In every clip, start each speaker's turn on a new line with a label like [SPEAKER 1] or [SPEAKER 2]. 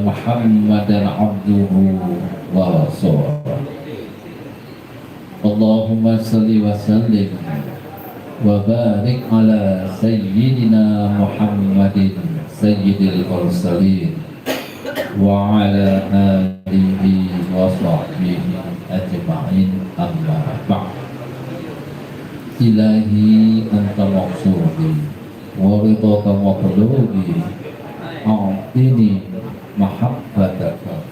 [SPEAKER 1] Muhammadan abduhu wa rasuluh. Allahumma salli wa sallim wa barik ala sayyidina Muhammadin sayyidil mursalin wa ala alihi wa sahbihi ajma'in, amma ba'd. Ilahi anta maqsudi wa ridhaka maqlubi, a'tini mahabbataka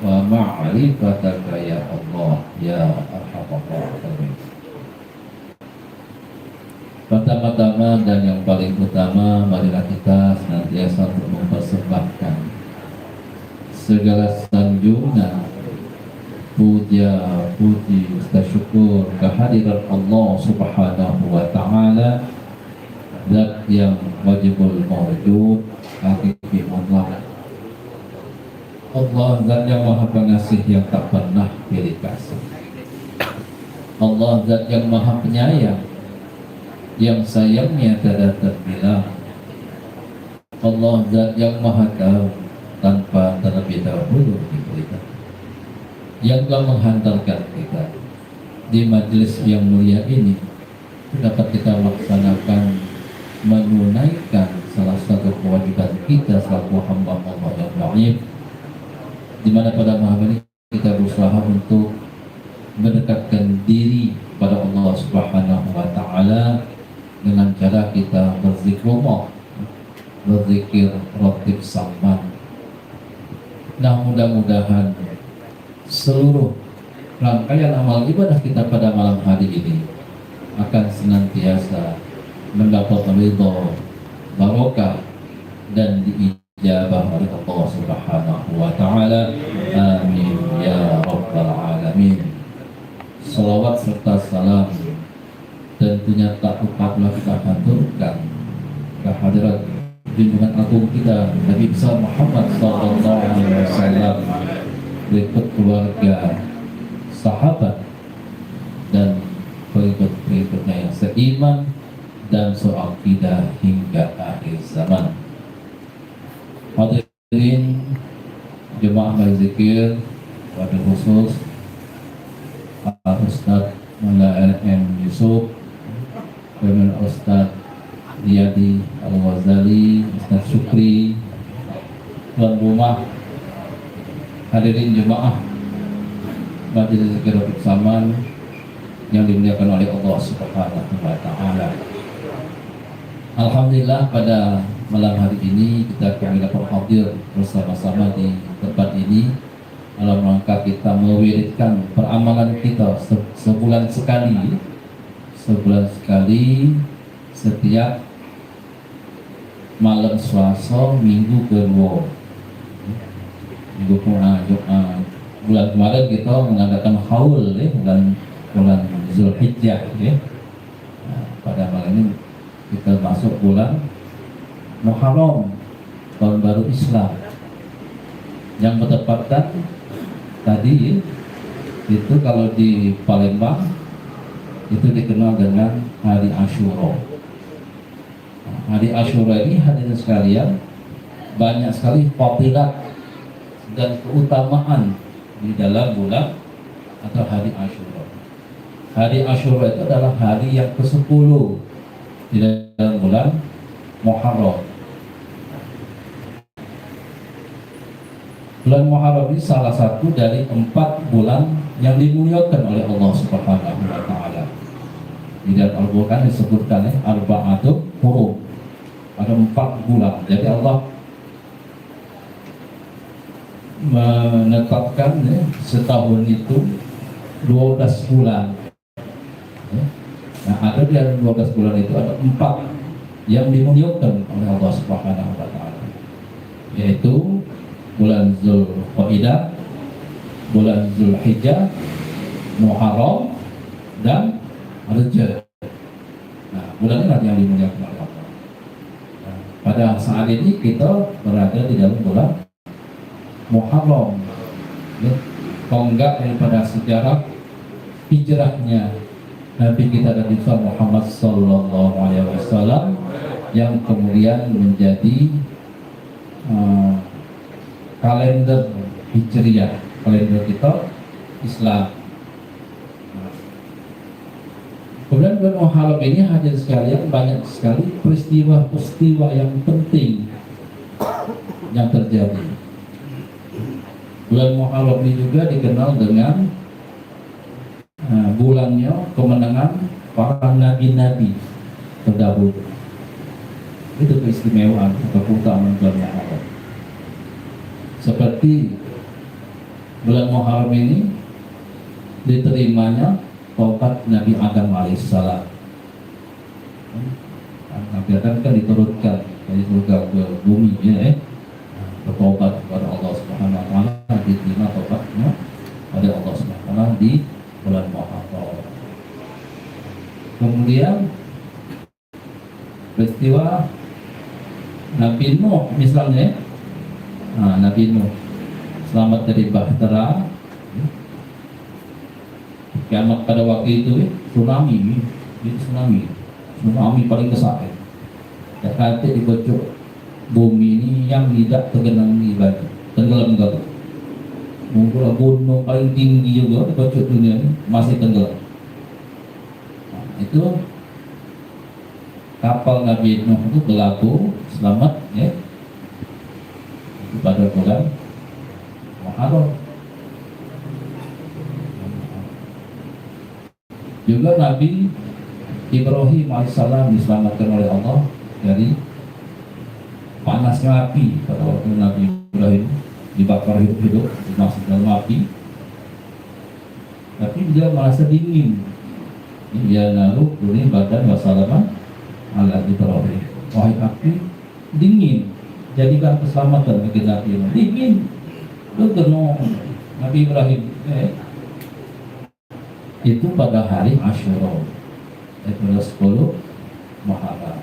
[SPEAKER 1] wa ma'rifataka ya Allah ya arhamar rahimin. Pertama-tama dan yang paling utama, marilah kita senantiasa mempersembahkan segala sanjungan, puja, puji, syukur kehadiran Allah Subhanahu wa Ta'ala, Zat yang wajibul mawjud, hakiki mutlak. Allah Zat yang maha pengasih yang tak pernah pilih kasih. Allah Zat yang maha penyayang, yang sayangnya tidak terbilang. Allah Zat yang maha tahu tanpa terlebih dahulu diberitahu, yang telah menghantarkan kita di majelis yang mulia ini dapat kita laksanakan, menunaikan salah satu kewajiban kita selaku hamba Allah yang dhaif, di mana pada malam ini kita berusaha untuk mendekatkan diri pada Allah Subhanahu wa Ta'ala dengan cara kita berzikrullah, berzikir ratib saman. Nah, mudah-mudahan seluruh rangkaian amal ibadah kita pada malam hari ini akan senantiasa mendapat ridha, barokah dan diijabah oleh Allah Subhanahu wa Ta'ala. Amin ya rabbal alamin. Salawat serta salam tentunya tak luputlah kita haturkan kehadirat junjungan agung kita Nabi besar Muhammad sallallahu alaihi wasallam, berikut keluarga, sahabat dan pengikut-pengikutnya yang seiman dan seakidah hingga akhir zaman. Hadirin jemaah berzikir, wabil khusus Ustaz Mullah M. Yusuf, kemudian Ustaz Riyadi Al-Ghazali, Ustaz Syukri, tuan rumah, hadirin jemaah majelis zikir ratib saman yang dimuliakan oleh Allah Subhanahu wa Ta'ala. Alhamdulillah pada malam hari ini kita kembali dapat hadir bersama-sama di tempat ini dalam rangka kita mewiridkan peramalan kita sebulan sekali setiap malam Selasa minggu kedua. Bulan kemarin kita mengadakan haul bulan Zulhijjah ya. Nah, pada malam ini kita masuk bulan Muharram, tahun baru Islam, yang bertepatan tadi itu kalau di Palembang itu dikenal dengan Hari Asyura. Nah, Hari Asyura ini hadirin sekalian banyak sekali fadilat dan keutamaan di dalam bulan atau Hari Asyura. Hari Asyura itu adalah hari yang ke-10 di dalam bulan Muharram. Bulan Muharram ini salah satu dari 4 bulan yang dimuliakan oleh Allah Subhanahu wa Ta'ala. Di dalam Al-Quran disebutkan arba'atul hurum, ada 4 bulan. Jadi Allah menetapkan setahun itu 12 bulan. Nah, ada di dalam 12 bulan itu ada 4 yang dimuliakan oleh Allah Subhanahu wa Ta'ala, yaitu bulan Zulqa'dah, bulan Zulhijjah, Muharram dan Rajab. Nah, bulan ini yang dimuliakan oleh Allah. Nah, pada saat ini kita berada di dalam bulan Muharram, ya, tonggak daripada sejarah hijrahnya Nabi kita Nabi Muhammad Sallallahu Alaihi Wasallam yang kemudian menjadi kalender Hijriah, kalender kita Islam. Kemudian bulan Muharram ini hadir sekalian banyak sekali peristiwa-peristiwa yang penting yang terjadi. Bulan Muharram ini juga dikenal dengan bulannya kemenangan para nabi-nabi terdahulu. Itu keistimewaan atau keutamaan bulan Muharram. Seperti bulan Muharram ini diterimanya taubat Nabi Adam alaihissalam. Nabi Adam kan diturunkan dari surga ke bumi, ya, bertaubat kepada Allah Subhanahu Wa Taala, diterima taubatnya pada Allah Subhanahu Wa Taala di bulan Muharram. Kemudian peristiwa Nabi Nuh misalnya, Nabi Nuh selamat dari bahtera. Kiamat pada waktu itu tsunami paling besar. Kata di pojok bumi ini yang tidak tergenang di batu, tenggelam enggak? Mungkin gunung paling tinggi juga di pojok dunia ini masih tenggelam. Itu kapal Nabi Nuh itu berlaku selamat, ya, pada bulan Muharram. Juga Nabi Ibrahim alaihissalam diselamatkan oleh Allah dari panasnya api. Pada waktu Nabi Ibrahim dibakar hidup-hidup masuk dalam api, tapi dia merasa dingin. Dia naruh ini badan wassalaman ala Ibrahim. Wahai api dingin, jadikan keselamatan bagi Nabi Ibrahim. Dingin, lu tenang Nabi Ibrahim. Itu pada hari Asyura, pada 10 Muharram.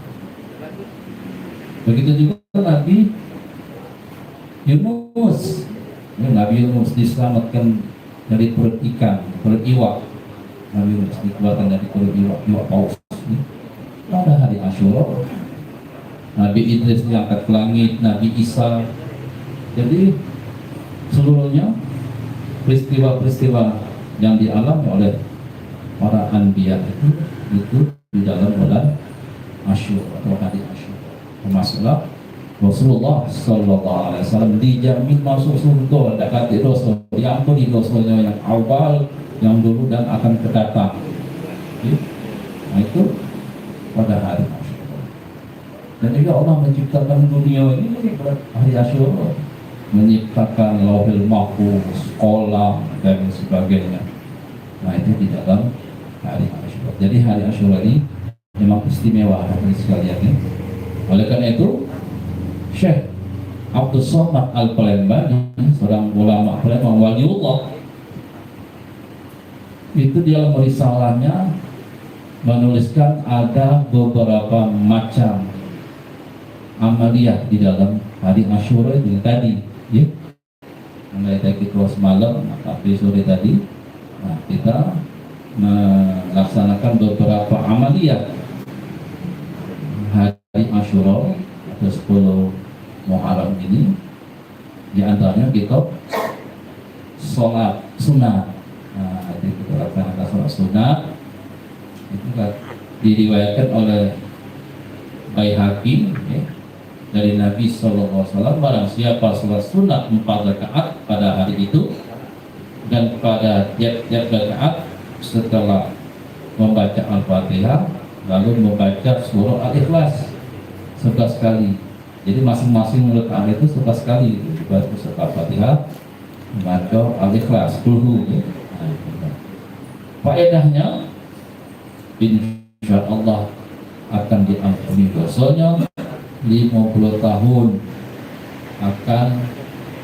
[SPEAKER 1] Begitu juga Nabi Yunus. Nabi Yunus diselamatkan dari perut ikan, perut iwak. Nabi Yunus dikeluarkan dari perut iwak paus. Pada hari Asyura. Nabi Idris diangkat ke langit, Nabi Isa. Jadi seluruhnya peristiwa-peristiwa yang dialami oleh para anbiya itu di dalam bulan Asyura atau hari Asyura. Termasuklah Rasulullah Sallallahu Alaihi Wasallam dijamin masuk surga, tidak kata dosa, diampuni dosanya yang awal, yang dulu dan akan kedatang. Nah itu pada hari Asyura. Dan juga Allah menciptakan dunia ini pada hari Asyura, menciptakan lauhil mahfuz, kolam dan sebagainya. Nah itu di dalam hari Asyura. Jadi hari Asyura ini memang istimewa hari sekalian ini. Oleh karena itu, Syekh Abdul Somad Al-Palembang, seorang ulama Palembang waliullah, itu dalam risalahnya menuliskan ada beberapa macam amaliyah di dalam hari Asyura itu tadi, ya. Mulai dari kita semalam sampai sore tadi, nah, kita melaksanakan beberapa amaliyah hari Asyura atau 10 Muharram ini. Di antaranya kita sholat sunat. Nah, jadi kita laksanakan sholat sunat. Itu kan diriwayatkan oleh Baihaqi, ya, dari Nabi SAW. Barang siapa sholat sunat 4 rakaat pada hari itu, dan pada tiap-tiap rakaat setelah membaca Al-Fatihah lalu membaca surah Al-Ikhlas 11 kali. Jadi masing-masing rakaat itu 11 kali dibaca surah Al-Fatihah, membaca Al-Ikhlas dulu. Faedahnya insyaallah akan diampuni dosanya 50 tahun akan,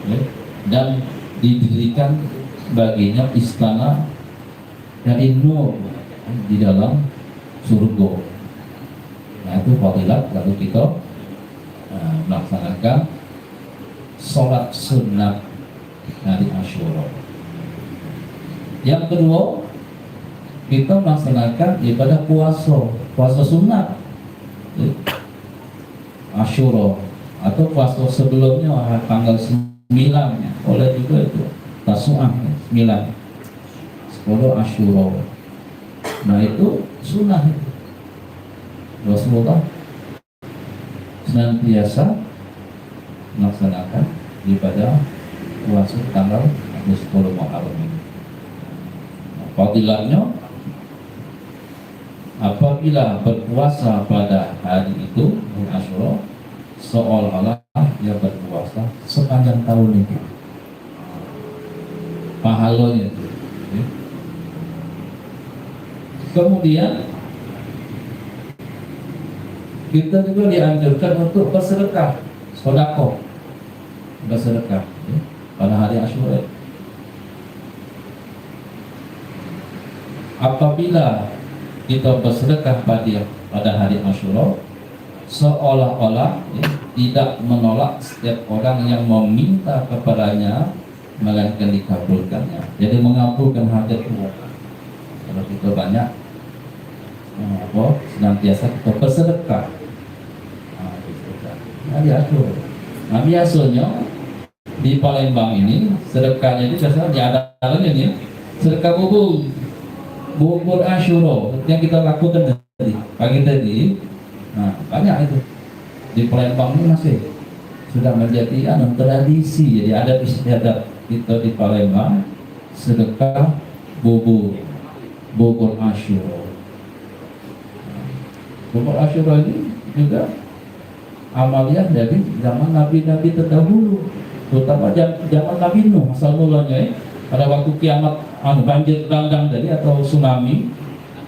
[SPEAKER 1] ya, dan didirikan baginya istana dari nur di dalam surga. Nah itu fadilat. Lalu kita melaksanakan sholat sunat hari Asyura. Yang kedua, kita melaksanakan ibadah puasa sunat Asyura atau puasa sebelumnya tanggal 9 boleh juga itu tasu'ah 9, 10 Asyura. Nah itu sunnah itu. Rasulullah senantiasa melaksanakan ibadah puasa tanggal 10 Muharram ini. Fadilahnya, apabila berpuasa pada hari itu Asyura, seolah-olah dia berpuasa sepanjang tahun itu. Pahalanya itu. Kemudian kita juga dianjurkan untuk bersedekah, sedekah, bersedekah pada hari Asyura. Apabila kita bersedekah pada hari Asyura, seolah-olah tidak menolak setiap orang yang meminta kepadanya, melainkan dikabulkannya. Jadi mengabulkan hajat Allah. Kalau kita banyak senantiasa kita bersedekah. Hari Asyura. Nah biasanya di Palembang ini sedekahnya itu biasanya diadakan ini sedekah bubur Asyura yang kita lakukan pagi tadi. Nah banyak itu di Palembang ini masih sudah menjadi tradisi. Jadi ada istiadat kita di Palembang sedekah bubur Asyura. Bubur Asyura ini juga amaliyah dari zaman nabi-nabi terdahulu, terutama zaman Nabi Nuh asal mulanya pada waktu kiamat banjir bandang tadi atau tsunami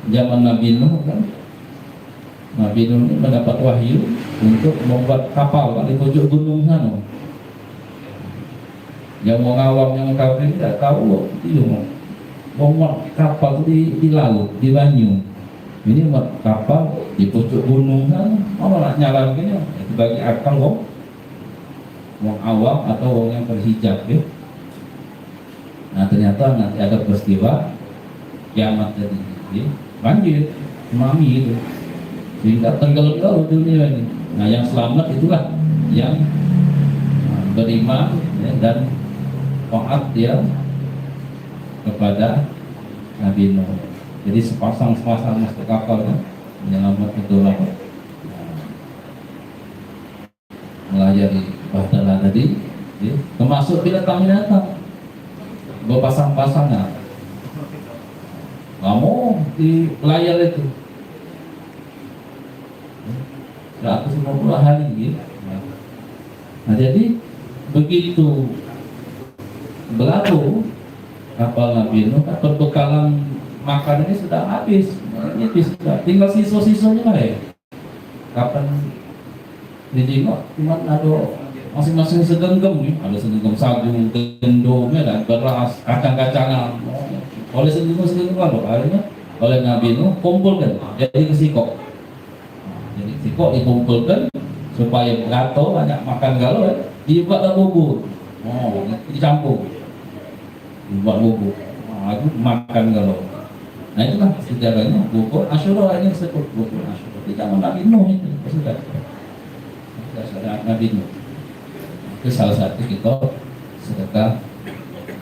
[SPEAKER 1] zaman Nabi Nuh kan. Nabi Nuh ini mendapat wahyu untuk membuat kapal di pojok gunung sana. Yang mau ngawam yang kafir tidak tahu itu mau buat kapal di laut, di banyu. Ini buat kapal di pojok gunung sana, malah nyala begini. Itu bagi akal wong awam atau wong yang berhijab ya. Nah ternyata nanti ada peristiwa kiamat tadi, banjir, tsunami itu, sehingga tenggelam dunia ini. Nah yang selamat itulah yang beriman ya, dan taat dia kepada Nabi Nuh. Jadi sepasang masuk kapal kan, menyelamat itu lah. Melayari bahtera tadi, ya, termasuk binatang-binatang berpasang-pasangan. Kamu di layar itu 150 hari gitu. Nah jadi begitu berlalu kapal Nabi Nuh, perbekalan makan ini sudah habis, ini sudah tinggal sisa-sisanya lah ya. Kapan dijengok cuma ada masing-masing segenggam nih, ada segenggam sagu, gendongnya dan beras, kacang-kacangan. Oleh segenggam lalu akhirnya oleh Nabi Nuh kumpulkan jadi kesikok. Jadi sikok dikumpulkan supaya gato banyak makan galau ya, dibuatlah bubur. Dicampur, dibuat bubur. Itu makan galau. Nah itulah sejarahnya bubur Asyura ini disebut bubur Asyura. Di zaman Nabi Nuh itu sudah Nabi Nuh. Itu salah satu kita sedekah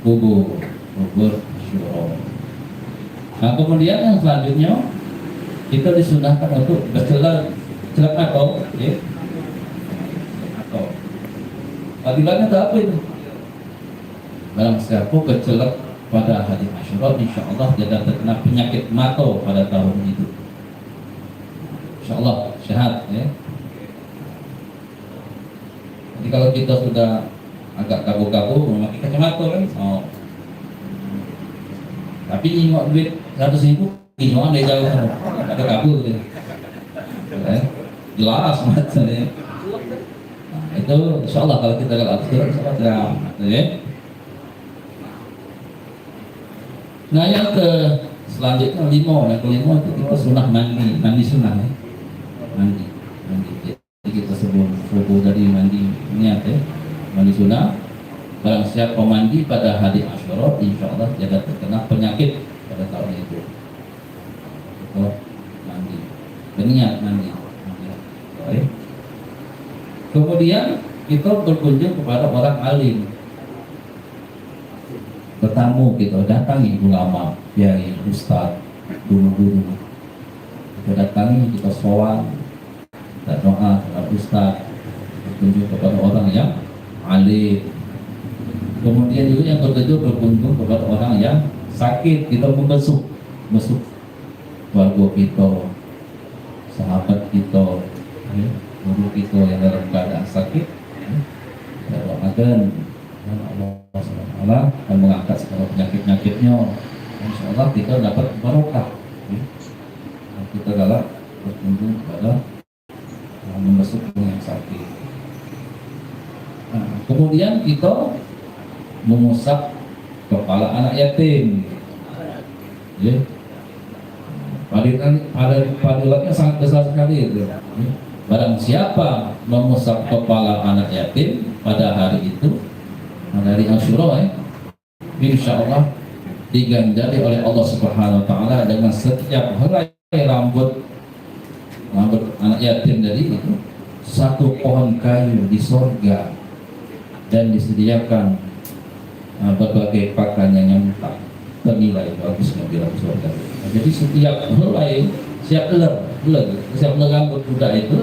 [SPEAKER 1] bubur Asyura. Nah kemudian yang selanjutnya kita disunahkan untuk bercelak atau ya, atau fadilahnya apa itu? Barang siapa bercelak pada hari Asyura, insya Allah dia tidak terkena penyakit mata pada tahun itu. Insya Allah sehat ya. Jadi kalau kita sudah agak kabur-kabur memakai kacamata kan, tapi nyingok duit 100.000, nyingok dari jauh, ada kabur gitu. Jelas matanya. Nah, itu insya Allah kalau kita kalau insya Allah ya. Nah yang ke selanjutnya yang kelima itu kita sunnah mandi sunnah ya. Mandi. Jadi kita sebelum subuh dari mandi niat ya, mandi sunnah. Barang siapa mandi pada hari Asyura, insya Allah tidak terkena penyakit pada tahun itu. Itu mandi, berniat mandi. Baik. Kemudian kita berkunjung kepada orang alim. bertamu kita datangi ulama, kiai, ustaz, guru-guru, kita datangi, kita sowan, kita doa kepada ustaz, berkunjung kepada orang yang alim. Kemudian juga yang ketujuh, berkunjung kepada orang yang sakit, kita membesuk keluarga kita, sahabat kita, guru kita yang dalam keadaan sakit. Kita doakan Allah SWT akan mengangkat segala penyakit-penyakitnya. InsyaAllah kita dapat barokah. Kita galak berkunjung kepada membesuk yang sakit. Nah, kemudian kita mengusap kepala anak yatim. Ya. Padilatnya sangat besar sekali itu. Barang siapa mengusap kepala anak yatim pada hari itu, hari Asyura, insya Allah diganjari oleh Allah Subhanahu Wa Taala dengan setiap helai rambut anak yatim dari itu satu pohon kayu di surga, dan disediakan berbagai pakaian yang tak ternilai bagusnya di dalam surga. Jadi setiap helai siap rambut budak itu,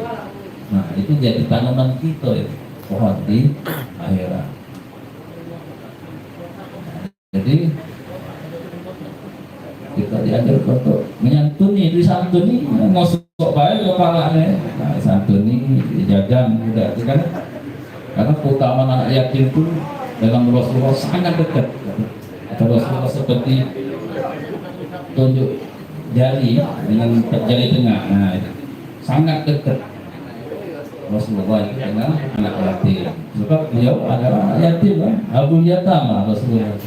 [SPEAKER 1] nah itu jadi tanaman kita itu, pohon di akhirat. Jadi kita diajar untuk menyantuni, disantuni, ngosok baik kepalanya, nah santuni, dijajan budak itu kan. Karena keutamaan anak yatim itu dalam Rasulullah sangat dekat. Rasulullah seperti tunjuk jari dengan jari tengah, nah itu sangat dekat Rasulullah itu dengan anak yatim. Sebab beliau adalah yatim, Abu Yatama Rasulullah,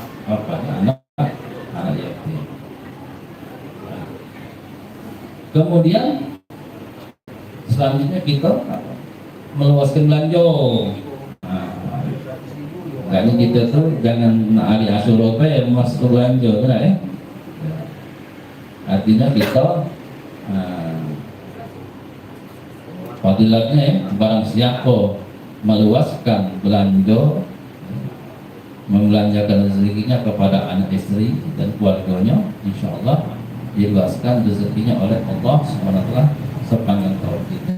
[SPEAKER 1] anak yatim. Kemudian selanjutnya kita meluaskan belanja. Karena kita tuh jangan hari Asyura masuk belanja, benar ya? Artinya kita fadilatnya ya, barang siapa meluaskan belanja, membelanjakan rezekinya kepada anak istri dan keluarganya, insya Allah diluaskan rezekinya oleh Allah SWT sepanjang tahun itu.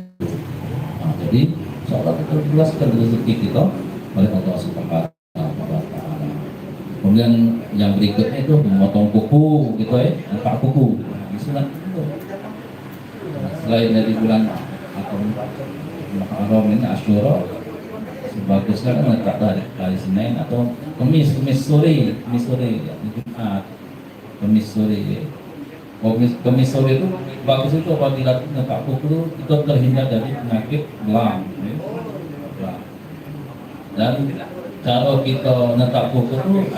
[SPEAKER 1] Nah, jadi insya Allah kita luaskan rezeki kita oleh Allah SWT. Kemudian yang berikutnya itu memotong kuku gitu ya, letak kuku. Sunat itu. Selain dari bulan atau Muharram ini Asyura, sebagusnya kan letak dari Senin atau Kamis sore, ya, Jumat, Kamis sore. Ya. Kamis sore itu bagus itu apabila letak kuku itu terhindar dari penyakit belang. Ya. Dan kalau kita netak kuku itu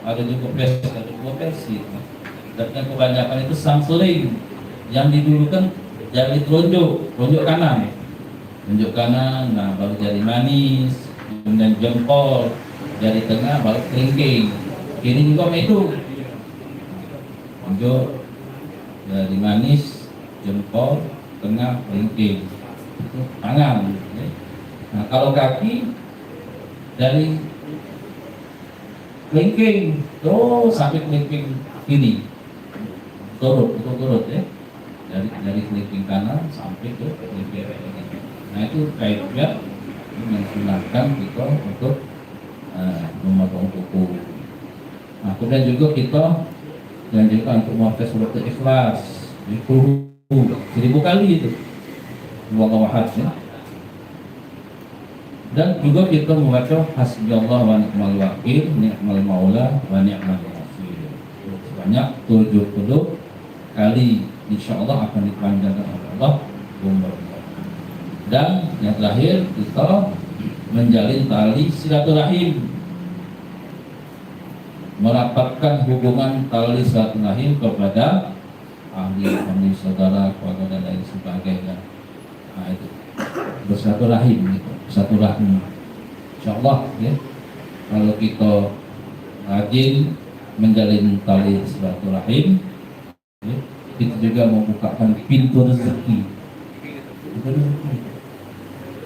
[SPEAKER 1] ada juga dua versi. Dan kebanyakan itu samsuling yang didulukan jari telunjuk kanan, nah baru jari manis, kemudian jempol, jari tengah baru kelingking, kiri juga itu tunjuk, jari manis, jempol, tengah, kelingking, itu tangan. Nah kalau kaki dari kelingking sampai kelingking kiri turut ya, dari kelingking kanan sampai ke kelingking kiri. Nah itu kaitnya mensunahkan kita untuk memotong kuku. Nah kemudian juga kita dianjurkan untuk membaca surat Ikhlas 1000 kali itu, dua kawahad ya. Dan juga kita membaca hasbiyallah wa ni'mal wakil, ni'mal maula wa ni'mal nasir. Sebanyak 70 kali, insya Allah akan dipanjangkan oleh Allah umurnya. Dan yang terakhir kita menjalin tali silaturahim, merapatkan hubungan tali silaturahim kepada ahli saudara, keluarga dan lain sebagainya. Nah itu bersilaturahim gitu, silaturahmi. Insyaallah ya, kalau kita rajin menjalin tali silaturahim, ya, kita juga membukakan pintu rezeki.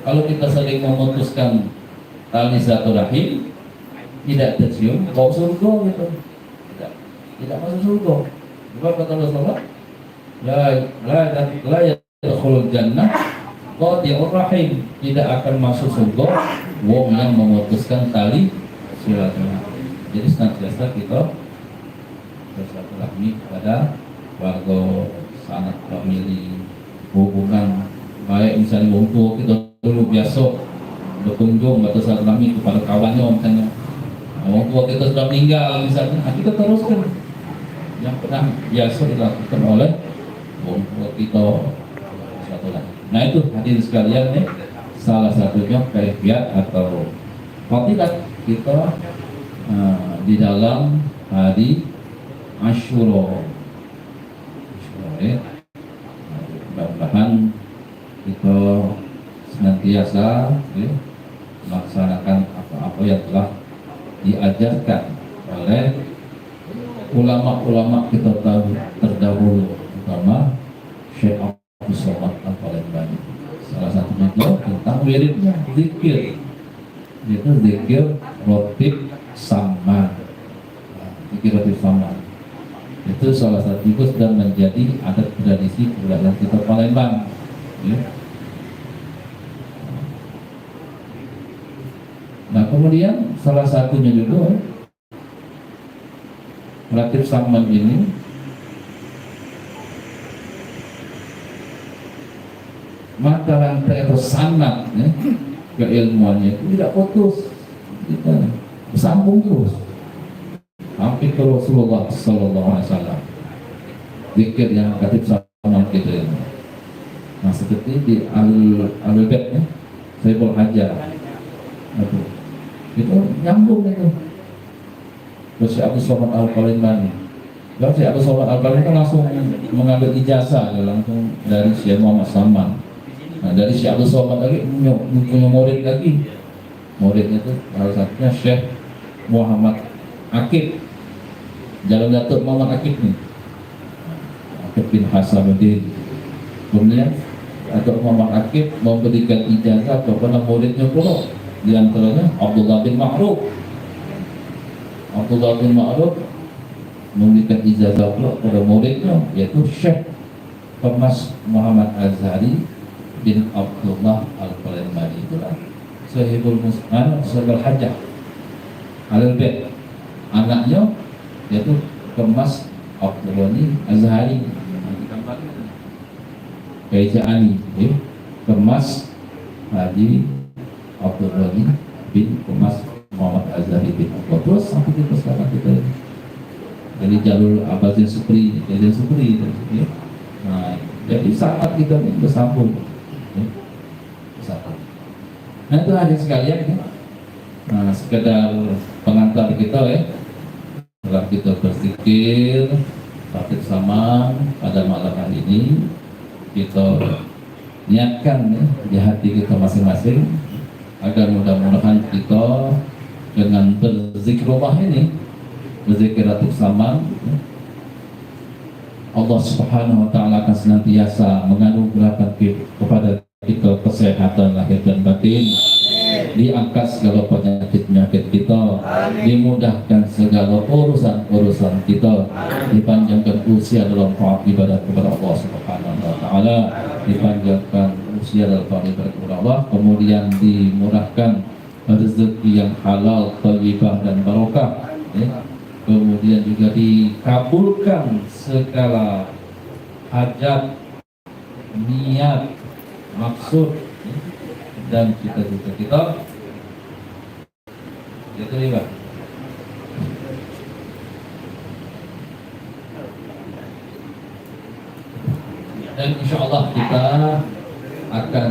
[SPEAKER 1] Kalau kita sering memutuskan tali silaturahim, tidak tercium bau surga gitu, tidak masuk surga. Sebab kata Rasulullah, la yadkhulul jannah qati'ur rahim, tidak akan masuk surga wong yang memutuskan tali silaturahmi. Jadi senantiasa kita bersilaturahmi kepada warga, sanak famili, hubungan baik. Misalnya wong tua kita dulu biasa berkunjung atau silaturahmi kepada kawannya, misalnya wong tua kita sudah meninggal misalnya, kita teruskan yang pernah biasa dilakukan oleh wong tua kita silaturahmi. Nah itu hadirin sekalian nih, salah satunya kaifiat atau fadilat kita di dalam hari Asyura. Mudah-mudahan kita senantiasa melaksanakan apa-apa yang telah diajarkan oleh ulama-ulama kita terdahulu, terutama Syekh Abdul Somad Al-Palembani. Salah satunya itu tentang wiridnya zikir, yaitu zikir rotib sama, zikir rotib sama. Itu salah satu juga sudah menjadi adat tradisi kebudayaan kita Palembang. Nah kemudian salah satunya juga relatif saman ini mata rantai atau sanad keilmuannya itu tidak putus, kita bersambung terus hampir ke Rasulullah Sallallahu Alaihi Wasallam. Zikir yang relatif saman kita ini. Nah seperti di Al-Bait Sayyidul Hajar itu nyambung itu. Terus si Abdul Somad Al-Palembani, lalu si Abdul Somad Al-Palembani kan langsung mengambil ijazah langsung dari Syekh Muhammad Saman. Nah dari si Abdul Somad lagi punya murid lagi, muridnya itu salah satunya Syekh Muhammad Akib, Jalan Datuk Muhammad Akib nih, Akib bin Hasanuddin. Kemudian Datuk Muhammad Akib memberikan ijazah kepada muridnya pula, di antaranya Abdullah bin Ma'ruf. Abdullah bin Ma'ruf memberikan ijazah pula kepada muridnya, yaitu Syekh Pemas Muhammad Azhari bin Abdullah Al-Palembani. Itulah Sahibul Mus'an Sahibul Hajjah Al-Bait. Anaknya yaitu Pemas Abdullah Azhari Kaijani, Pemas Haji Abdullah bin Pemas Muhammad Azhari bin Abdullah. Terus sampai kita sekarang kita dari jalur Abazin Supri, nah, jadi saat kita ini bersambung, bersambung. Nah itu hadirin sekalian, nah sekedar pengantar kita setelah kita berpikir praktik sama pada malam hari ini, kita niatkan di hati kita masing-masing agar mudah-mudahan kita dengan berzikirullah ini, berzikiratul sama, Allah Subhanahu wa Ta'ala akan senantiasa menganugerahkan kepada kita kesehatan lahir dan batin, diangkat segala penyakit-penyakit kita, dimudahkan segala urusan-urusan kita, dipanjangkan usia dalam taat ibadah kepada Allah Subhanahu wa Ta'ala, dipanjangkan usia dalam taat ibadah kepada Allah, kemudian dimurahkan rezeki yang halal, thayyibah dan barokah, kemudian juga dikabulkan segala hajat, niat, maksud dan cita-cita kita. Itu dia. Dan insya Allah kita akan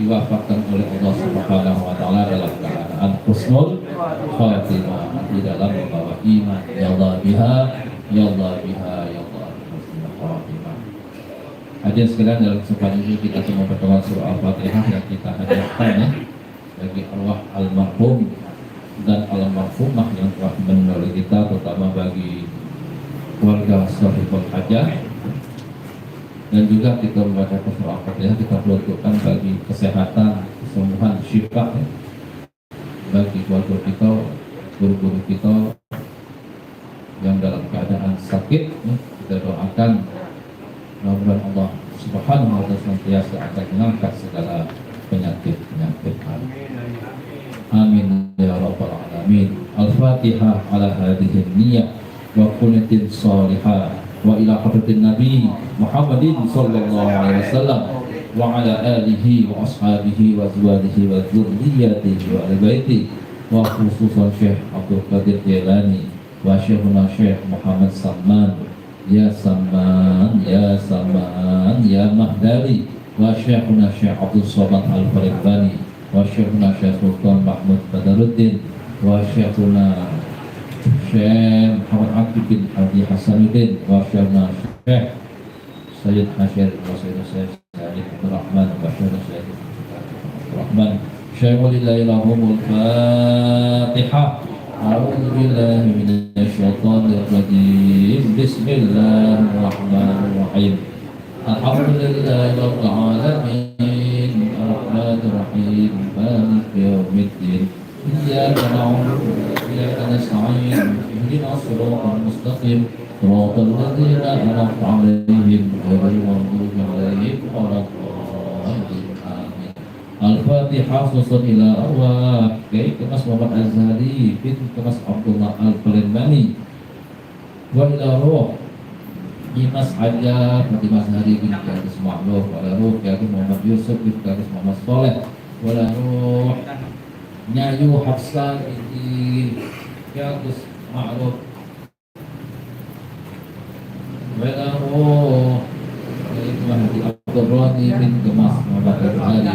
[SPEAKER 1] diwafatkan oleh Allah Subhanahu wa Ta'ala dalam keadaan husnul khatimah, di dalam membawa iman. Ya Allah biha, ya Allah biha, ya Allah husnul khatimah. Hadirin sekalian, dalam kesempatan ini kita semua berdoa surah Al-Fatihah yang kita hadiahkan bagi arwah almarhum dan almarhumah yang telah meninggal kita, terutama bagi keluarga Sahibul Hajjah. Dan juga kita membaca surah Al-Fatihah, kita berdoakan bagi kesehatan, kesembuhan, syifa bagi keluarga kita guru-guru kita yang dalam keadaan sakit, kita doakan mudah-mudahan Allah Subhanahu wa ta'ala senantiasa akan mengangkat segala penyakit-penyakit. Amin ya rabbal alamin. Al-Fatihah ala hadhihi niyyah wa qunatin salihah wa ila hadratin Nabi Muhammadin sallallahu alaihi wasallam wa ala alihi wa ashabihi wa azwajihi wa dzurriyyatihi wa ahli baiti wa khususan Syekh Abdul Qadir Jailani wa Syekhuna Syekh Muhammad Salman ya Salman ya Salman ya Mahdari wa Syekhuna Syekh Abdul Somad Al-Faribani wa Syekhuna Syekh Sultan Mahmud Badaruddin wa Syekhuna Syekh Muhammad Abdi bin Abdi Hasanuddin wa Syekhuna Syekh Sayyid Hashir wa Sayyid Sayyid Abdurrahman wa Syekhuna Syekh Abdurrahman Syekh walillahi lahumul Fatihah. A'udzu billahi minasy syaithanir rajim. Bismillahirrahmanirrahim. Alhamdulillahi rabbil alamin. Arrahmanir rahim. Maliki yaumiddin. Iyyaka na'budu wa iyyaka nasta'in. Ihdinas siratal mustaqim. Siratal ladzina an'amta 'alaihim ghairil maghdubi 'alaihim waladdallin. Al-Fatihah susun ila arwah Kiai Kemas Muhammad Azhari bin Kemas Abdullah Al-Palembani wa ila ruh Imas Haja Fatimah Azhari bin Kadis Ma'ruf wa ila ruh Kiai Muhammad Yusuf bin Kadis Muhammad Soleh wa ila ruh Nyayu Hafsah bin Kadis Ma'ruf wa ila ruh Mahdi Abdul Rani bin Kemas Muhammad Azhari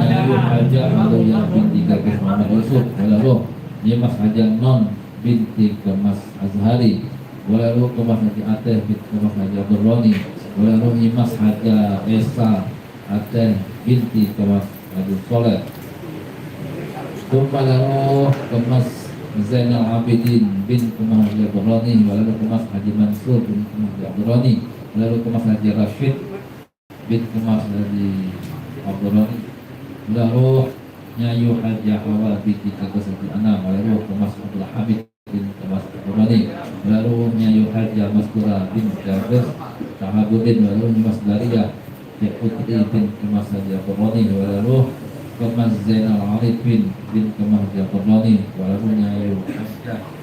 [SPEAKER 1] Nyayu Haja Aliyah binti Kadis Muhammad Yusuf Walaluh Nyimas Haja Non binti Kemas Azhari Walaluh Kemas Haji Ateh binti Kemas Haji Abdul Rani Walaluh Nyimas Haja Esa Ateh binti Kemas Haji Soleh Walaluh Kemas Zainal Abidin bin Kemas Haji Abdul Rani Walaluh Kemas Haji Mansur bin Kemas Haji Abdul Rani Walaluh Kemas Haji Rashid bin Kemas Haji Abdul Rani Walaluh Nyayu Haji Hawa binti Kadis Haji Anam Walaluh Kemas Abdul Hamid bin Kemas Abdul Rani Walaluh Nyayu Haji Maskura bin Kadis Sahabuddin Walaluh Nyimas Dariyah Putri bin Kemas Haji Abdul Rani Walaluh Kemas Zainal Arifin bin Kemas Haji Abdul Rani Walaluh Nyayu Haji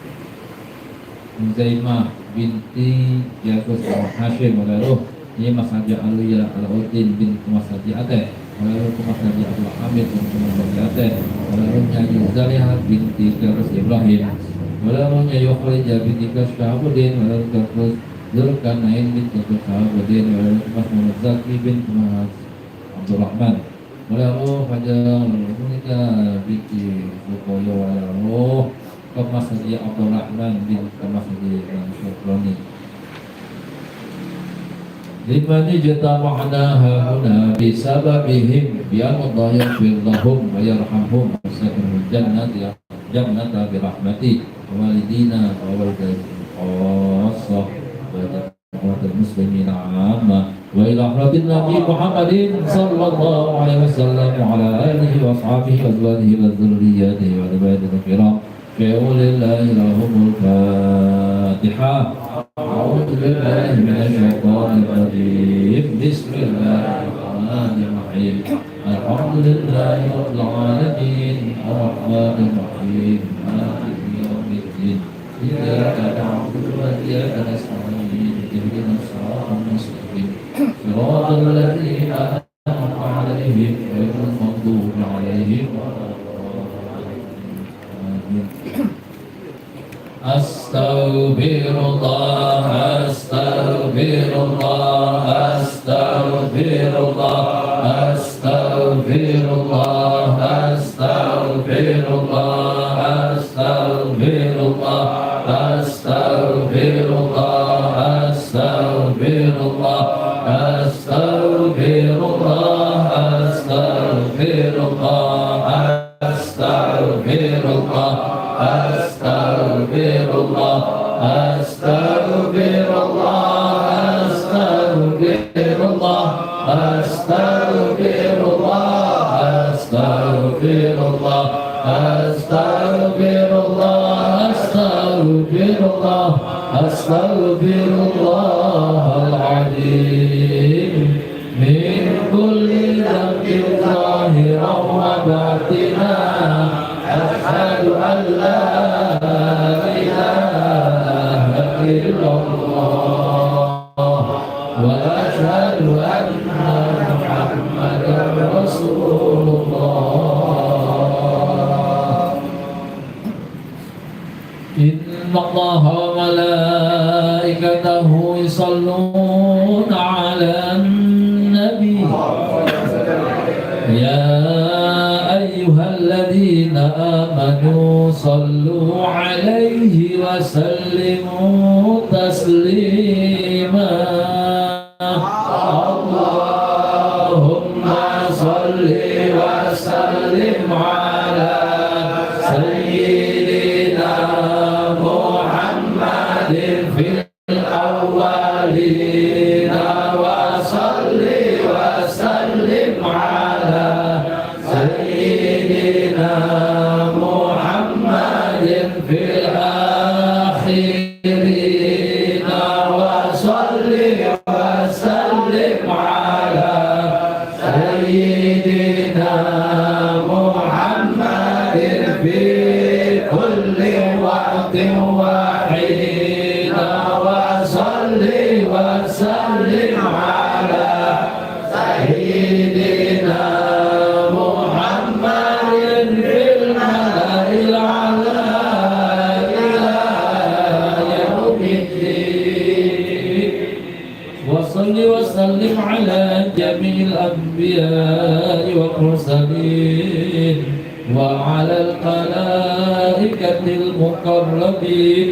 [SPEAKER 1] Zaimah binti Yakus Hashim Walaluh Nyimas Haji Aliyah Alauddin bin Kemas Haji Ateh Walaluh Kemas Haji Abdul Hamid bin Kemas Haji Ateh Walaluh Nyayu Zaliha binti Kadis Ibrahim Walaluh Nyayu Khalijah binti Kadis Syahabuddin Walaluh Kadis Zulkarnain bin Kadis Syahabuddin Walaluh Kemas Muhammad Zaki bin Kemas Abdul Rahman Walaluh Haja Munika binti Sukoyo Walaluh Kemas Haji Abdul Rahman bin Kemas Haji Syukroni liman ijtama'na hahuna bisababihim bi'allah yaghfir lahum wa yarhamhum wasakirul jannata birahmati walidina wa walidayhim khassah wa jama'atul muslimin 'amma wa ila hadratin Nabi Muhammadin sallallahu alaihi wasallam wa ala alihi wa ashabihi wa azwajihi wa dzurriyyatihi wa ibadihi kiram lillahi lahumul Fatihah. A'udzu billahi minasy syaithanir rajim. Bismillahirrahmanirrahim. Alhamdulillahi rabbil alamin. Arrahmanir rahim. Maliki yaumiddin. Iyyaka na'budu wa iyyaka nasta'in. Ihdinas siratal mustaqim. Siratal ladzina an'amta 'alaihim ghairil maghdubi 'alaihim Astaghfirullah, astaghfirullah, astaghfirullah, astaghfirullah, astaghfirullah, astaghfirullah, astaghfirullah, astaghfirullah, astaghfirullah, astaghfirullah, astaghfirullah, Astaghfirullah, astaghfirullah, astaghfirullah, astaghfirullah, astaghfirullah, astaghfirullah, الله أستغفر الله العظيم من كل ذنب ظاهرا وباطنا أشهد أن لا إله إلا الله وأشهد أن محمدا رسول الله إن الله وملائكته يصلون على النبي يا أيها الذين آمنوا صلوا عليه وسلموا تسليما اللهم صل وسلم على سيدنا محمد في الأولين وصل وسلم على سيدنا محمد في الآخرين وصل وسلم على سيدنا محمد في كل وقت وحين وصل وسلم على سيدنا محمد في الملأ الأعلى إلى يوم الدين وصل وسلم على جميع الأنبياء والمرسلين وعلى الملائكة المقربين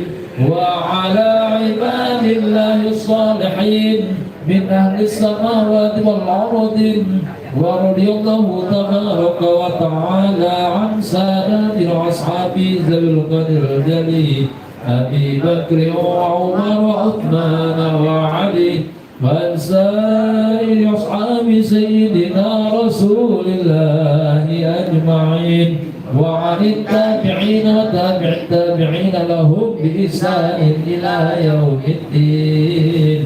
[SPEAKER 1] وعلى عباد الله الصالحين من أهل السماوات والأرض ورضي الله تبارك وتعالى عن سادات أصحاب ذوي القدر الجليل أبي بكر وعمر وعثمان وعلي وعن سائر أصحاب سيدنا رسول الله أجمعين وعن التابعين وتابع التابعين لهم بإحسان إلى يوم الدين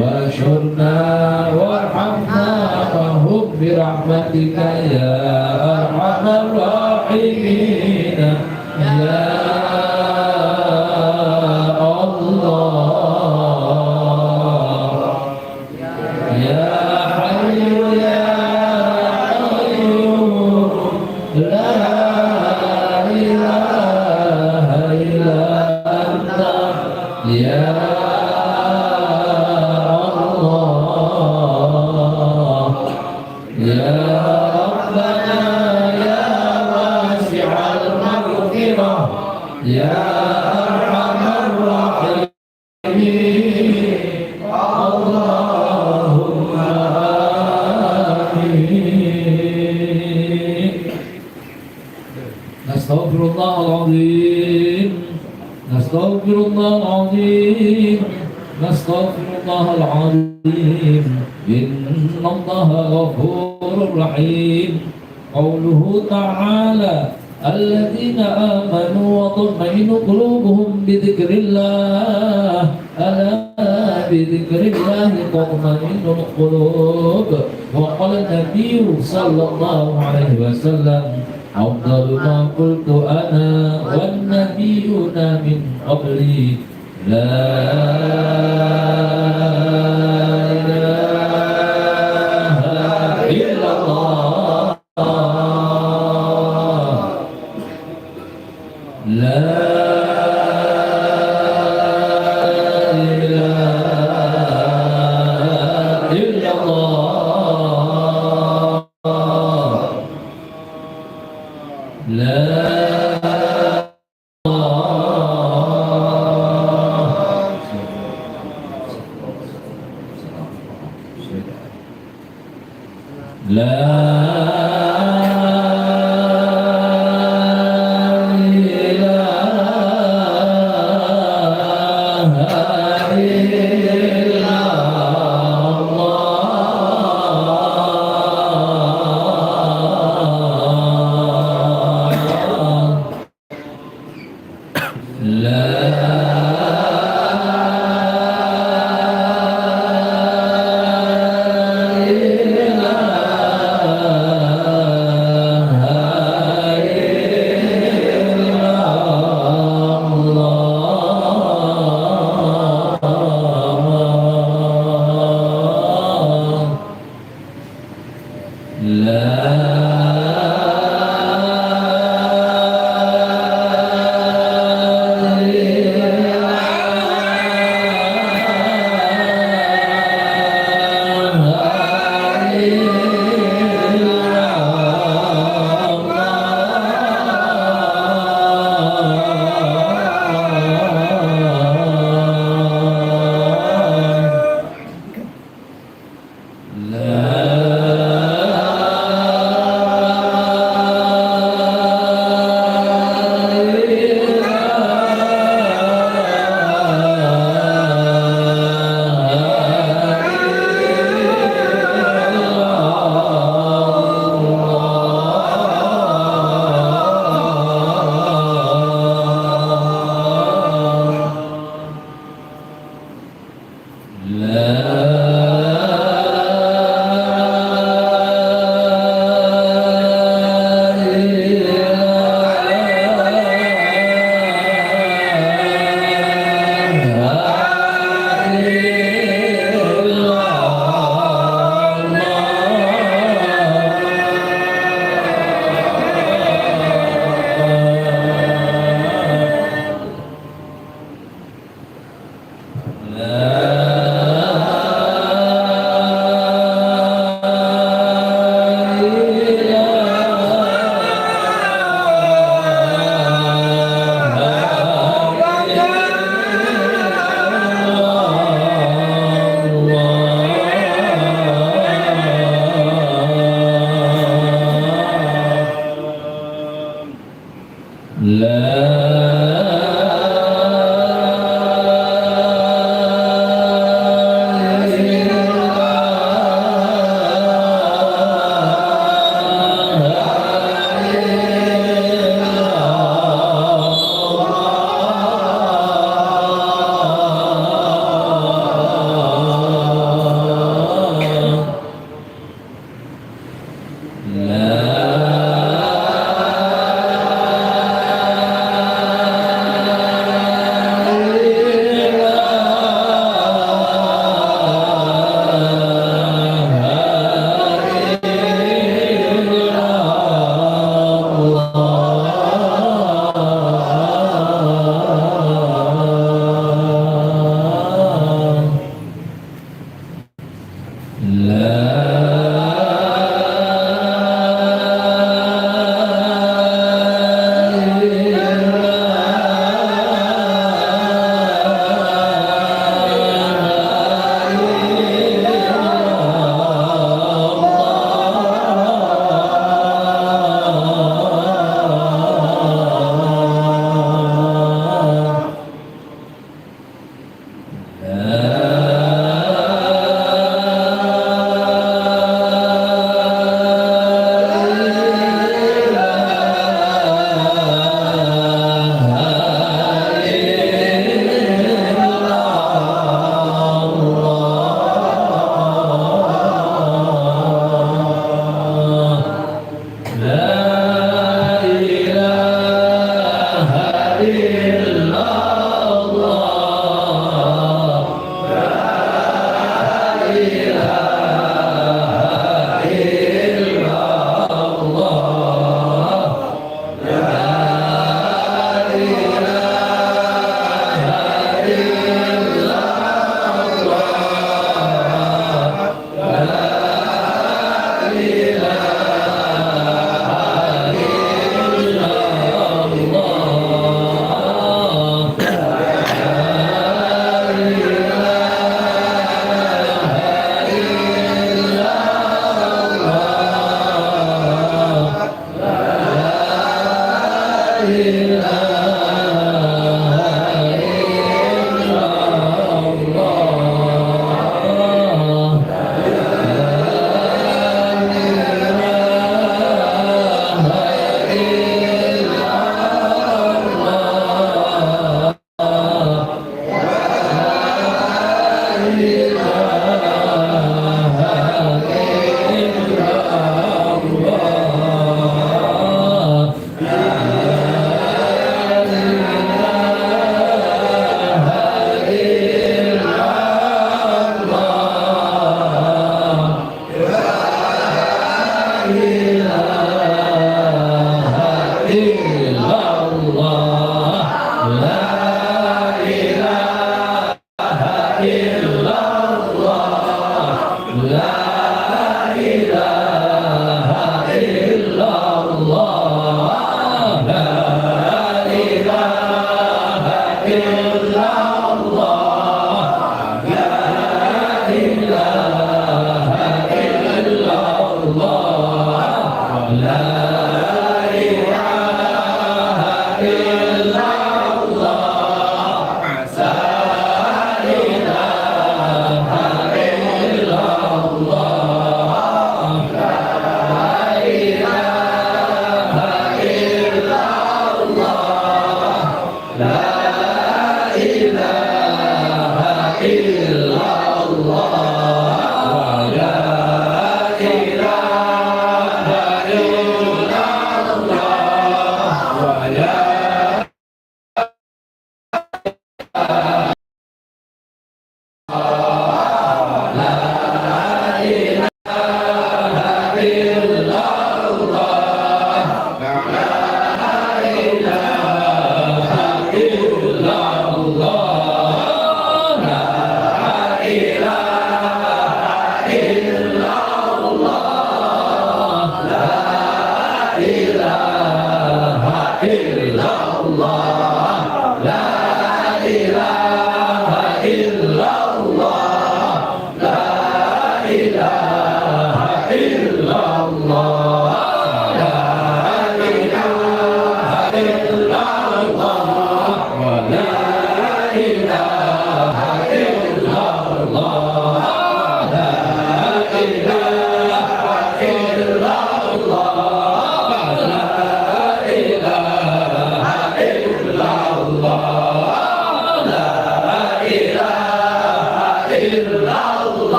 [SPEAKER 1] واشرنا وارحمنا وهم برحمتك يا أرحم الراحمين يا نستغفر الله العظيم نستغفر الله العظيم إن الله غفور رحيم قوله تعالى الذين آمنوا وتطمئن قلوبهم بذكر الله ألا بذكر الله تطمئن القلوب وقال النبي صلى الله عليه وسلم أفضل ما قلت أنا والنبيون من قبلي لا إله إلا الله لا إله إلا الله لا لا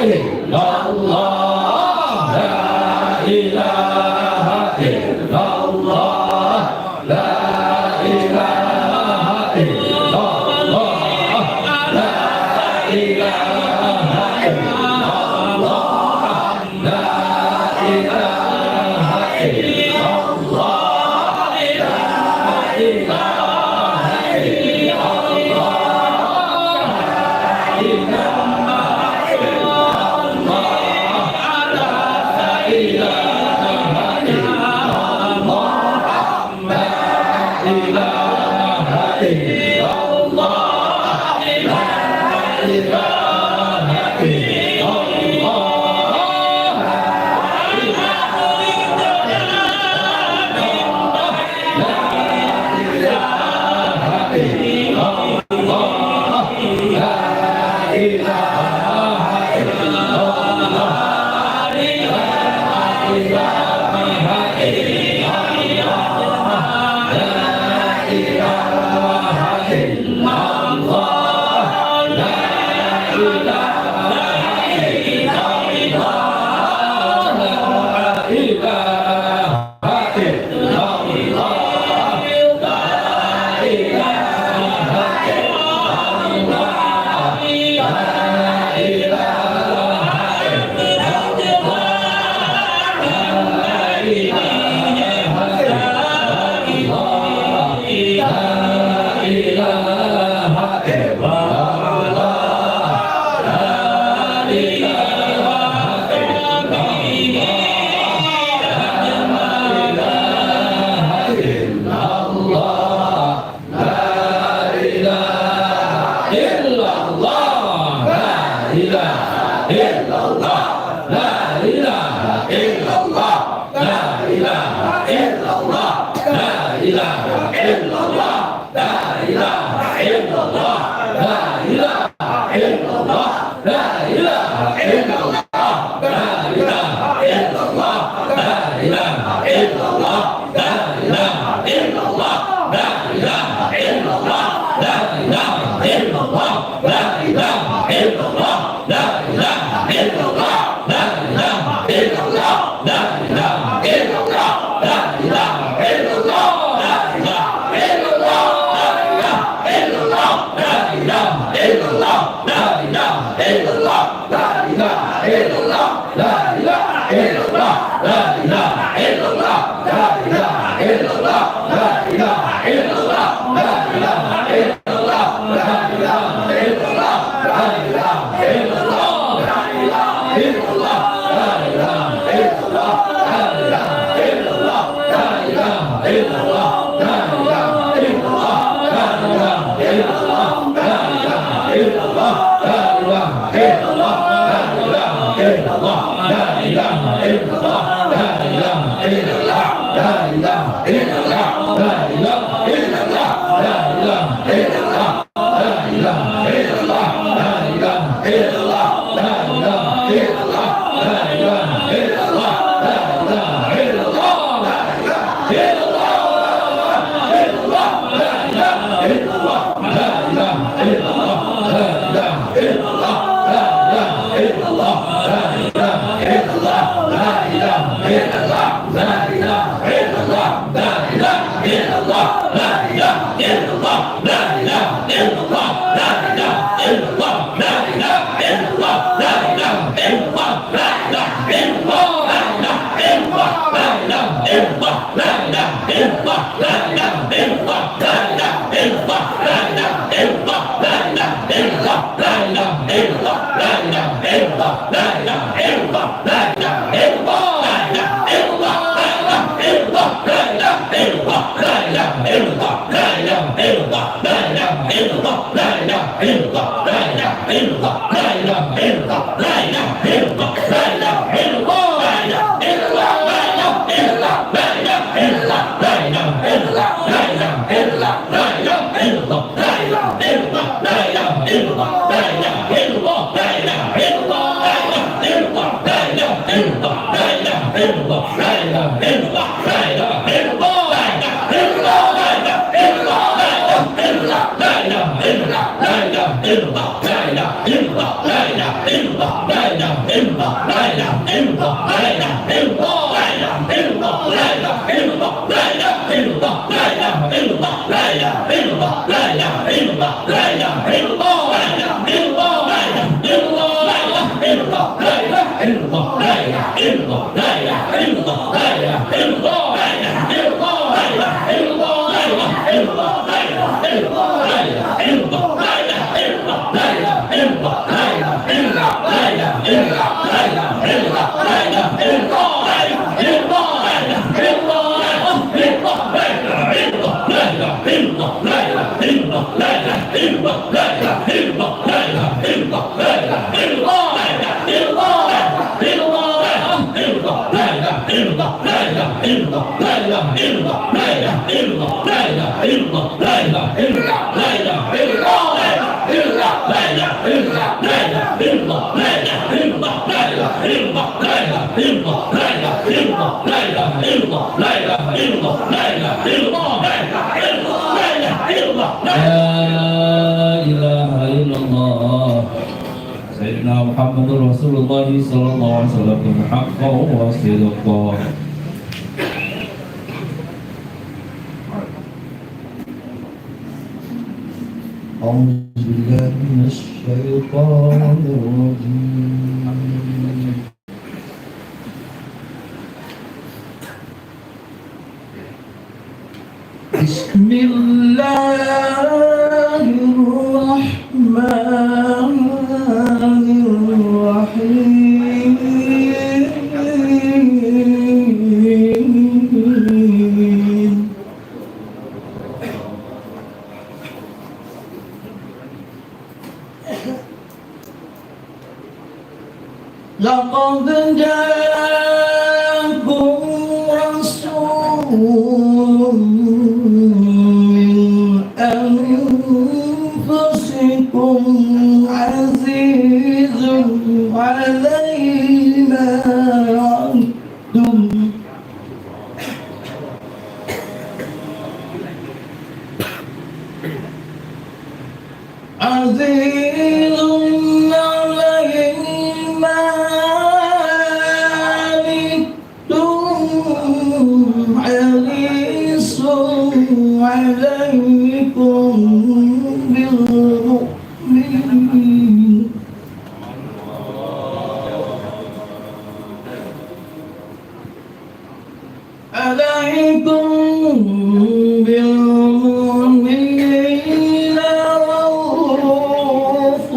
[SPEAKER 1] illallah, la ilaha illallah, la ilaha illallah, la ilaha illallah, la ilaha illallah, la ilaha Sayyidina Muhammadur Rasulullah sallallahu alaihi wasallam haqqan wa sidqan. أعوذ بالله من الشيطان الرجيم. بسم الله الرحمن الرحيم. لقد جاءكم رسول من أنفسكم عزيز عليه ما عنتم عزيز عليه ما عنتم حريص عليكم بالمؤمنين بالمؤمنين رؤوف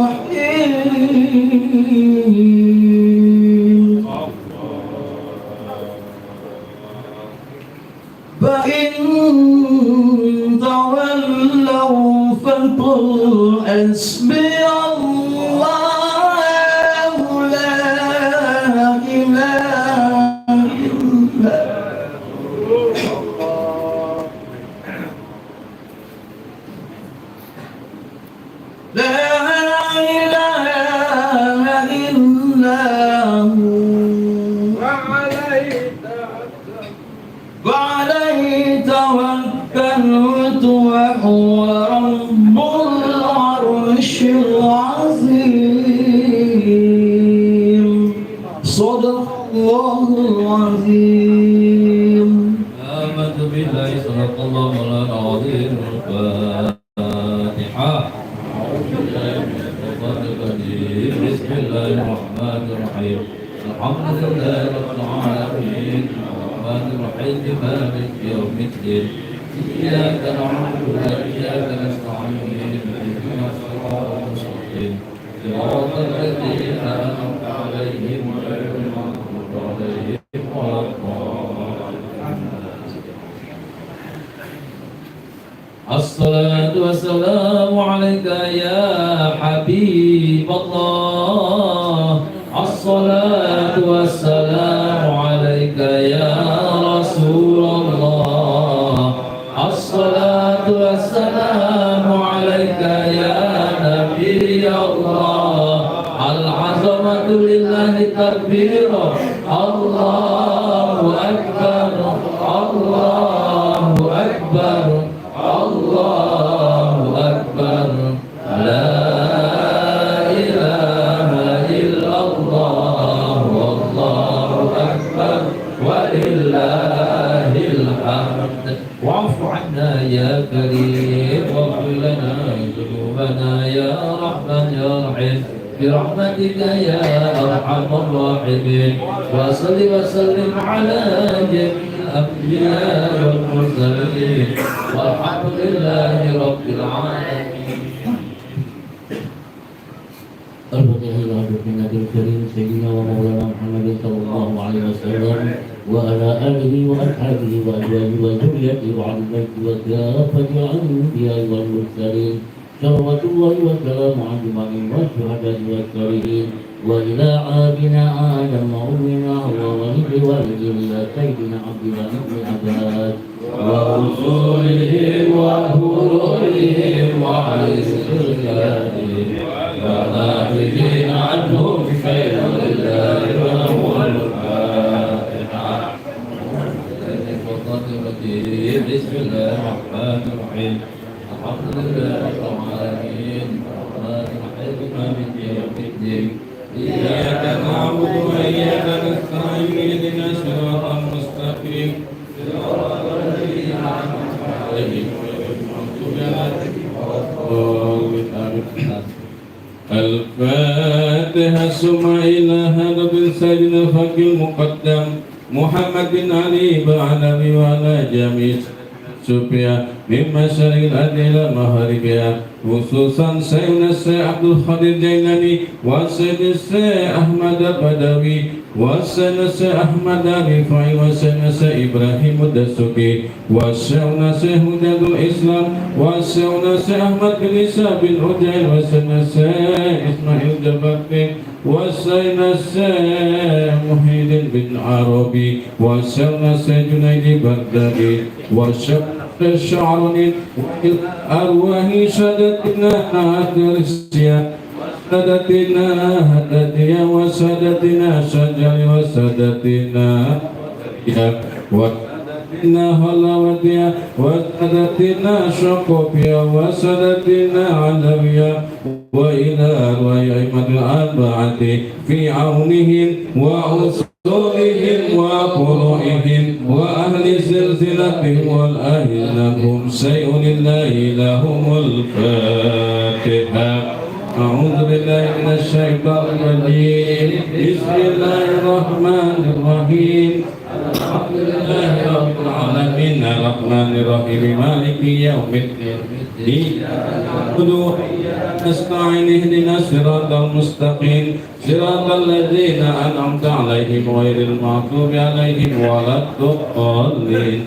[SPEAKER 1] رحيم. فإن تولوا فقل حسبي الله لا إله إلا هو وعليه توكلت وهو رب العرش العظيم. صدق الله العظيم. آمنت بالله صدق الله العظيم. الفاتحة. بسم الله الرحمن الرحيم. الحمد لله رب العالمين الرحمن الرحيم مالك يوم الدين إياك نعبد وإياك نستعين اهدنا الصراط المستقيم صراط الذين أنعمت عليهم غير المغضوب عليهم ولا الضالين. الصلاة والسلام عليك يا حبيب الله. الصلاة والسلام عليك يا رسول الله. الصلاة والسلام عليك يا نبي الله. العظمة لله تكبيرا الله أكبر الله أكبر الله أكبر لا إله يا رحيم برحمتك يا أرحم الراحمين وصل وسلم على جميع الأنبياء والمرسلين والحمد لله رب العالمين.
[SPEAKER 2] الفتح النبي الكريم سيدنا ومولانا محمد صلى الله عليه وسلم وعلى آله وأصحابه وأزواجه وذريته وعلى البيت وكافة الأنبياء والمرسلين صلوات الله وسلامه على الجميع والشهداء والصالحين وإلى عابنا آدم وأمنا وولد والدنا سيدنا عبد الله بن عباس
[SPEAKER 1] ورسولهم وفروعهم وعلى سرهم والآخذين عنهم خير لله ولهم الفاتحة. بسم الله الرحمن الرحيم الحمد لله رب العالمين الرحمن الرحيم مالك يوم الدين إياك نعبد وإياك نستعين اهدنا الصراط المستقيم صراط الذين أنعمت عليهم غير المغضوب عليهم ولا الضالين. الفاتحة. ثم إلى هذا بالسيد الفقيه المقدم محمد بن علي بعلوي وعلى جميع سوفيا من مشارق الأرض إلى مغاربها خصوصا سيدنا الشيخ عبد القادر الجيلاني والسيد الشيخ أحمد البدوي والسيد الشيخ أحمد الرفاعي والسيد الشيخ إبراهيم الدسوقي والسيد الشيخ هدى الإسلام والسيد الشيخ أحمد بن عيسى بن عجيل والسيد الشيخ إسماعيل الجبكي والسيد الشيخ محي الدين بن عربي والسيد الشيخ جنيد بغدادي والشيخ الشعراني والأرواح سادتنا أدرسيا سادتنا هدتيا وسادتنا شجر وسادتنا وسادتنا هلاوتيا وسادتنا شقوبيا وسادتنا علويا وإلى أرواح أئمة الأربعة في عونهم وأصولهم وفروعهم وأهل سلسلتهم والأهل شيء لله لهم الفاتحة. أعوذ بالله من الشيطان الرجيم بسم الله الرحمن الرحيم الحمد لله رب العالمين الرحمن الرحيم مالك يوم الدين نستعين اهدنا الصراط المستقيم صراط الذين أنعمت عليهم غير المغضوب عليهم ولا الضالين.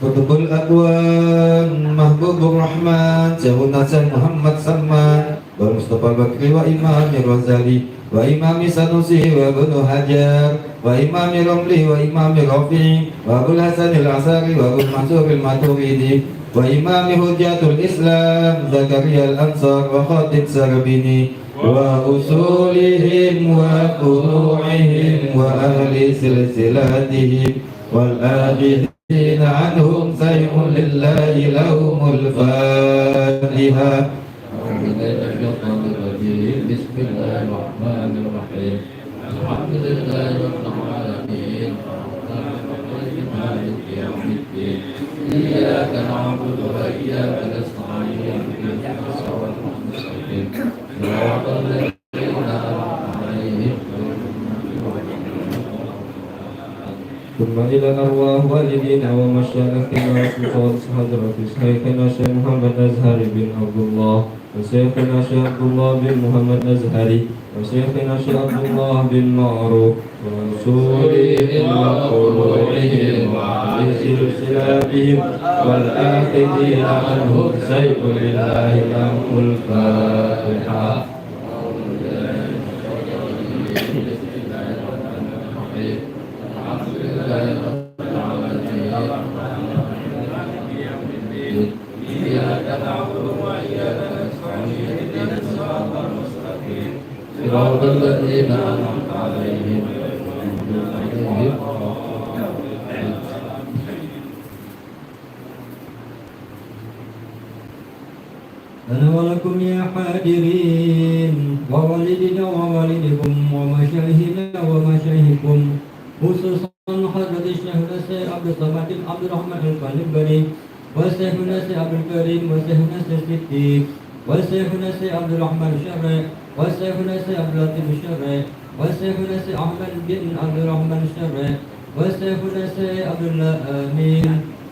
[SPEAKER 3] قطب الأكوان محبوب الرحمن سيدنا محمد سلمان والمصطفى البكري وإمام الغزالي وإمام سنوسي وابن حجر وإمام رملي وإمام رفيع وأبو الحسن العساري وأبو المنصور الماتريدي وإمام حجة الإسلام زكريا الأنصار وخاتم سربيني وأصولهم وفروعهم وأهل سلسلتهم والآخذين عنهم سيء لله لهم الفاتحة.
[SPEAKER 1] بسم الله الرحمن الرحيم الحمد لله رب العالمين مالك يوم الدين إياك نعبد وإياك نستعين اهدنا الصراط المستقيم صراط الذين أنعمت عليهم
[SPEAKER 4] ثم إلى أرواح والدينا ومشايخنا وخصوص حضرة شيخنا الشيخ محمد أزهري بن عبد الله وشيخنا الشيخ عبد الله بن محمد أزهري وشيخنا الشيخ عبد الله بن معروف ورسولهم وفروعهم وعلى سلسلتهم والآخذين عنهم سيء لله لهم الفاتحة.
[SPEAKER 1] صراط الذين أنعمت عليهم
[SPEAKER 4] لنا ولكم يا حاضرين ووالدنا ووالدكم ومشايخنا ومشايخكم خصوصا حضرة الشيخ السيد عبد الصمد عبد الرحمن القلبري وشيخنا الشيخ عبد الكريم وشيخنا الشيخ صديق وشيخنا الشيخ عبد الرحمن الشرعي وشيخنا الشيخ عبد اللطيف الشرعي وشيخنا الشيخ أحمد بن عبد الرحمن الشرعي وشيخنا الشيخ عبد الله آمين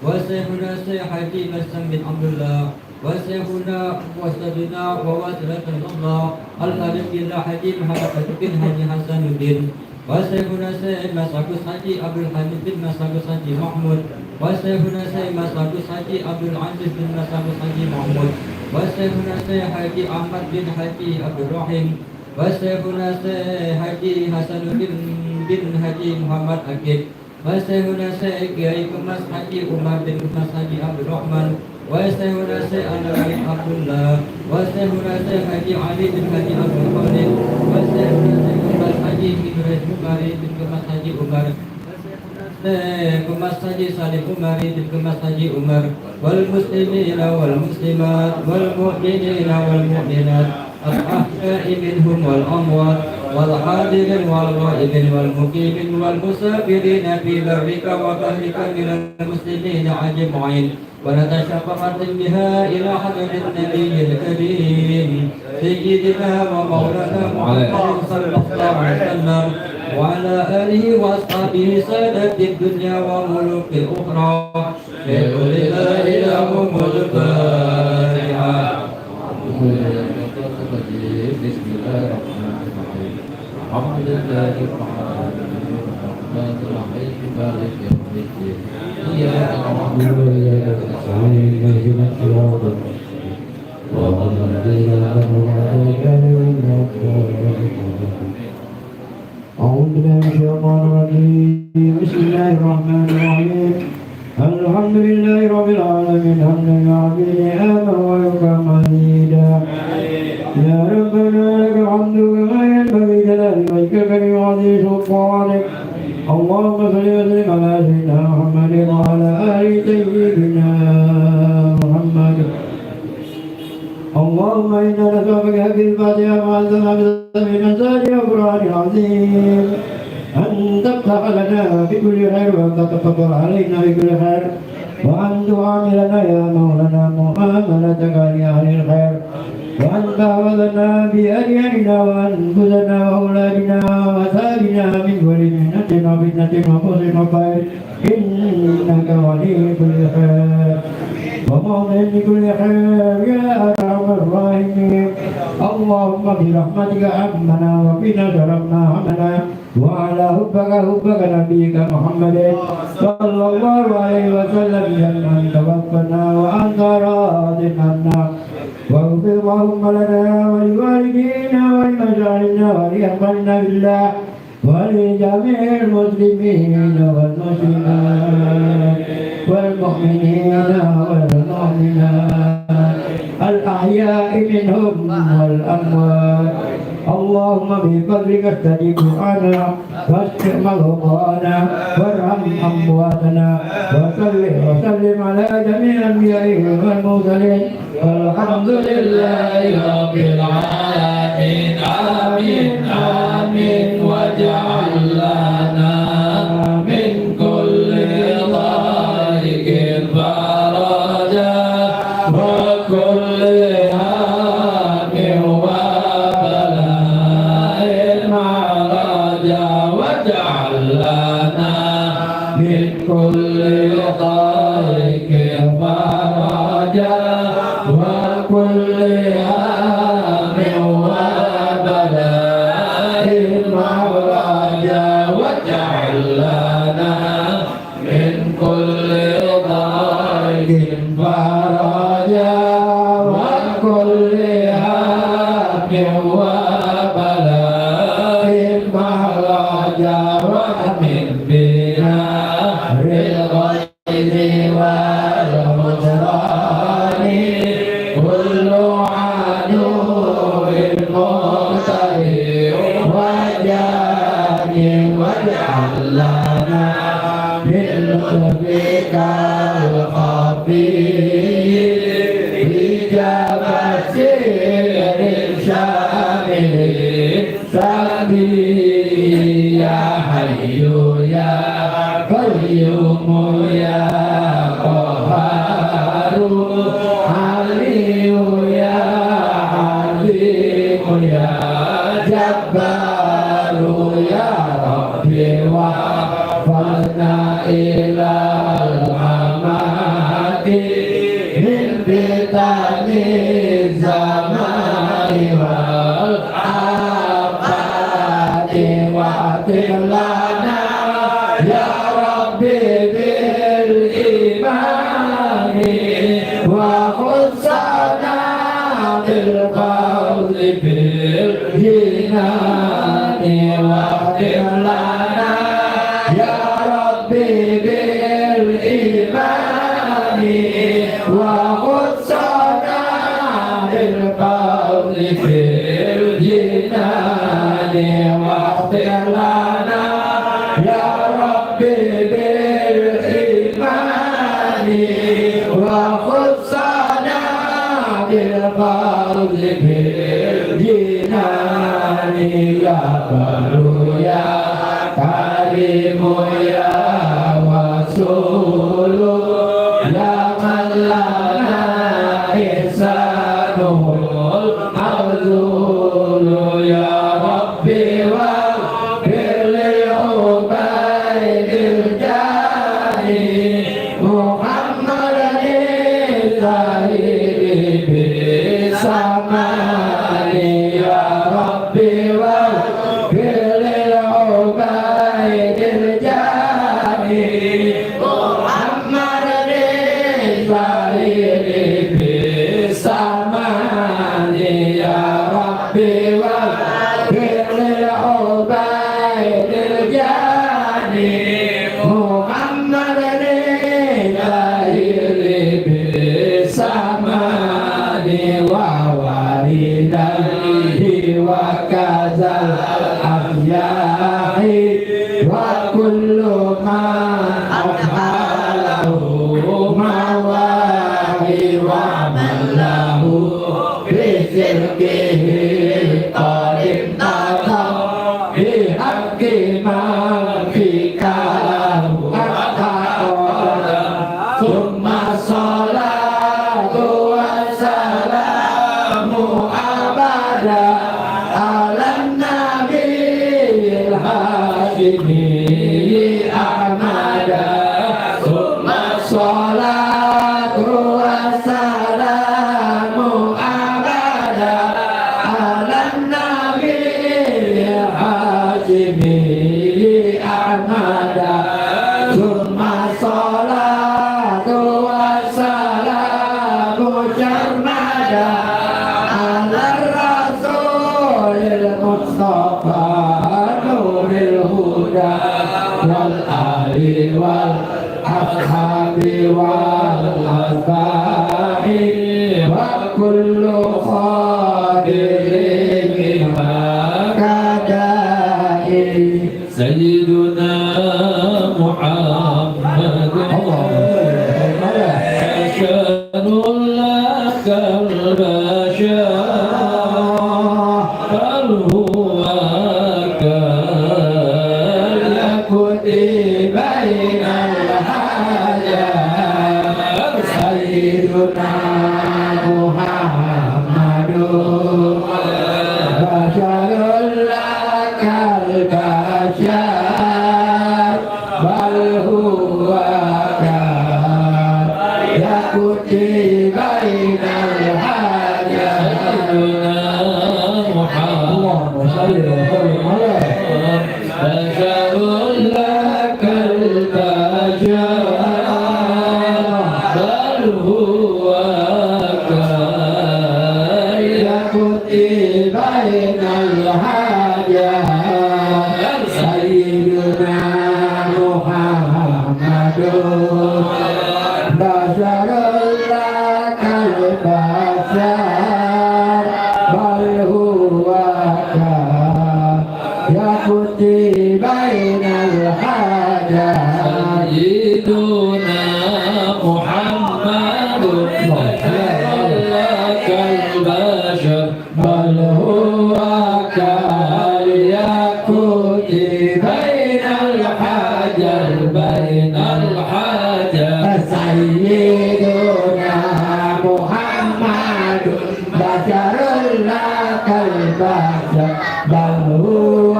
[SPEAKER 4] وشيخنا الشيخ حكيم السم بن عبد الله وشيخنا وأستاذنا وواسطة الله الخالد بن حكيم محمد بن حجي حسن الدين وشيخنا الشيخ مسعود حجي عبد الحميد بن مسعود حجي محمود وشيخنا الشيخ مسعود حجي عبد العزيز بن مسعود حجي محمود وشيخنا الشيخ حجي أحمد بن حجي عبد الرحيم وشيخنا الشيخ حجي حسن بن حجي محمد أكيد وشيخنا الشيخ كيai Kemas Haji Umar bin Kemas Haji Abdul Rahman وشيخنا الشيخ Anwar عبد الله وشيخنا الشيخ Haji Ali bin Haji Abdul Khalid وشيخنا الشيخ Kemas Haji Idris Umari bin Kemas Haji Umar Kemas Haji Salih Umari bin Kemas Haji Umar wal muslimina wal muslimat wal mu'minina wal mu'minat al-ahya'i minhum wal amwat wal hadirin wal ghaibin wal muqimin wal musafirin fi barrika wa bahrika minal muslimina ajma'in wa natashafa'at biha ila hadratin nabiyil karim sayyidina wa maulana Muhammadin sallallahu alaihi wasallam وعلى آله وأصحابه سادة الدنيا وملوك الأخرى يقول لا إله الفاتحة بسم الله الرحمن الرحيم الحمد لله رب العالمين الرحمن الرحيم مالك يوم الدين إياك نعبد وإياك نستعين اهدنا الصراط المستقيم صراط الذين أنعمت عليهم أعوذ بالله من الشيطان الرجيم بسم الله الرحمن الرحيم الحمد لله رب العالمين حمدا يعبد نعمه ويكرم مزيدا يا ربنا لك الحمد كما ينبغي لجلال وجهك وعظيم سلطانك اللهم صل وسلم على سيدنا محمد وعلى آل سيدنا محمد اللهم إنا نسألك في الفاتحة مع السلام من مساجد القرآن العظيم أن تفتح لنا بكل خير وأن تتفضل علينا بكل خير وأن تعاملنا يا مولانا معاملتك لأهل الخير وأن تحفظنا بأدياننا وأنفسنا وأولادنا وأصحابنا من كل مهنة وفتنة وبؤس وخير إنك ولي كل خير ومعطي لكل خير يا أرحم الراحمين اللهم برحمتك عمنا وقنا شرفنا همنا وعلى حبك نبيك محمد صلى الله عليه وسلم جنة توفنا وأنت راض عنا واغفر اللهم لنا ولوالدينا ولمشايخنا ولإخواننا بالله ولجميع المسلمين والمسلمات والمؤمنين والمؤمنات الأحياء منهم والأموات اللهم بفضلك استجب دعانا واشف مرضانا وارحم أمواتنا وسلم على جميع الأنبياء والمرسلين والحمد لله رب العالمين آمين آمين واجعل لنا من كل ضائق فرجا وكل هم وبلاء معرجا واجعل لنا من كل ضائق فرجا وكل هم وبلاء معرجا واجعل لنا من كل ضائق فرجا وكل هم وبلاء معرجا ومن بنا الغيظ والغفران كل عدو مغترب وجاني واجعل لنا من لطفك الخفي بجبل سير شامل
[SPEAKER 1] بالفضل في الجنان واختم لنا يا ربي بالإيمان وخصنا بالفضل في الجنان واختم لنا يا ربي بالإيمان وخصنا بالفضل في الجنان يا بر يا كريم يا وصول يا من لنا إحسانه المعذول يا ربي واغفر لعبيد الجاني محمد الزاهد بالسمان يا ربي واغفر لعبيد الجاني محمد الزاهد بالسمان يا ربي واغفر لعبيد الجاني محمد الزاهد بالسمان ووالديه وكذا الأحياء وكل ما أفعله مواهي ومن له بسلكه قد انتظر بحق من فيك ثم الصلاة والسلام أبدا على النبي الهاشمي أحمد ثم الصلاة والسلام أبدا على النبي الهاشمي أحمد ثم الصلاة والسلام جرمدا على الرسول المصطفى نور الهدى والآل والأصحاب والأتباع وكل خادم منها كدائم سيدنا محمد أشهد لك البشر بل هو كالياقوت بين الحجر سيدنا محمد بشر لك البشر بل هو كالياقوت بين الحجر اللهم صل وسلم عليه بشر لك البشر بل هو كالياقوت بين الحجر سيدنا محمد بشر لك البشر بل هو كالياقوت بين الحجر سيدنا محمد بشر لك البشر بل هو كالياقوت بين الحجر بين الحجر سيدنا محمد بشر لك البشر بل هو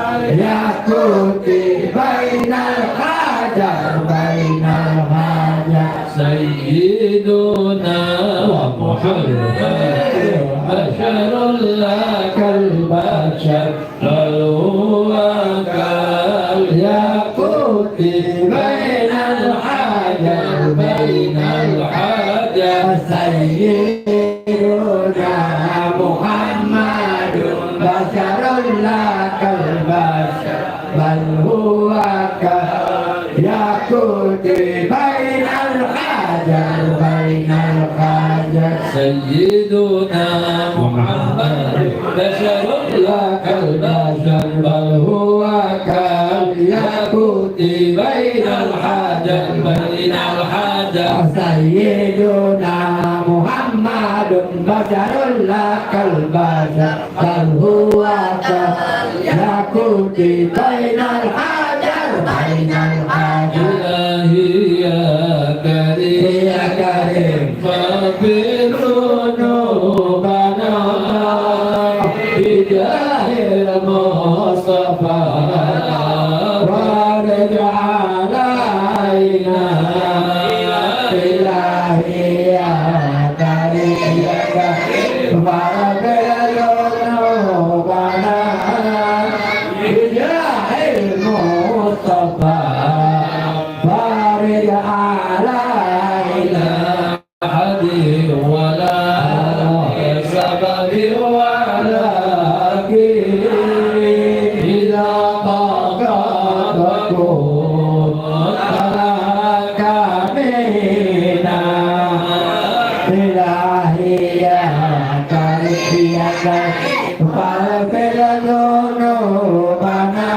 [SPEAKER 1] كالياقوت بين الحجر بين الحجر سيدنا محمد بشر لك البشر بل هو كالياقوت بين الحجر بين الحجر سيدنا
[SPEAKER 5] Sayyiduna Muhammadun basharun lakal bashar bal huwa ka yaquti bainal hajar
[SPEAKER 1] سيدنا محمد بشر لا كالبشر بل هو كالياقوت بين الحجر
[SPEAKER 5] سيدنا محمد بشر لا كالبشر بل هو كالياقوت بين الحجر
[SPEAKER 1] إلهي يا كريم فاغفر ذنوبنا بجاه المصطفى وارد علينا
[SPEAKER 5] إلهي يا كريم فاغفر ذنوبنا بجاه المصطفى وارد علينا
[SPEAKER 1] حديث ولا سبب ولا كيد إذا طاقتكم فلك منا
[SPEAKER 5] إلهي يا كريم يا كريم فاغفر ذنوبنا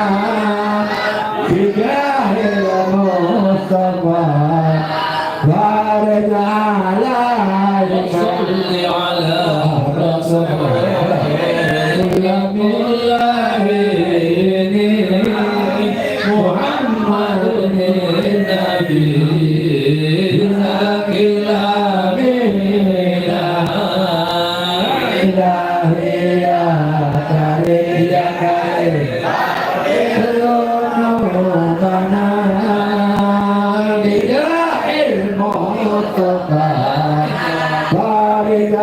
[SPEAKER 5] بجاه المصطفى وارد علينا
[SPEAKER 1] صل على رسول الله محمد النبي
[SPEAKER 5] إلهي يا كريم يا كريم ذنوبنا بجاه المصطفى بارك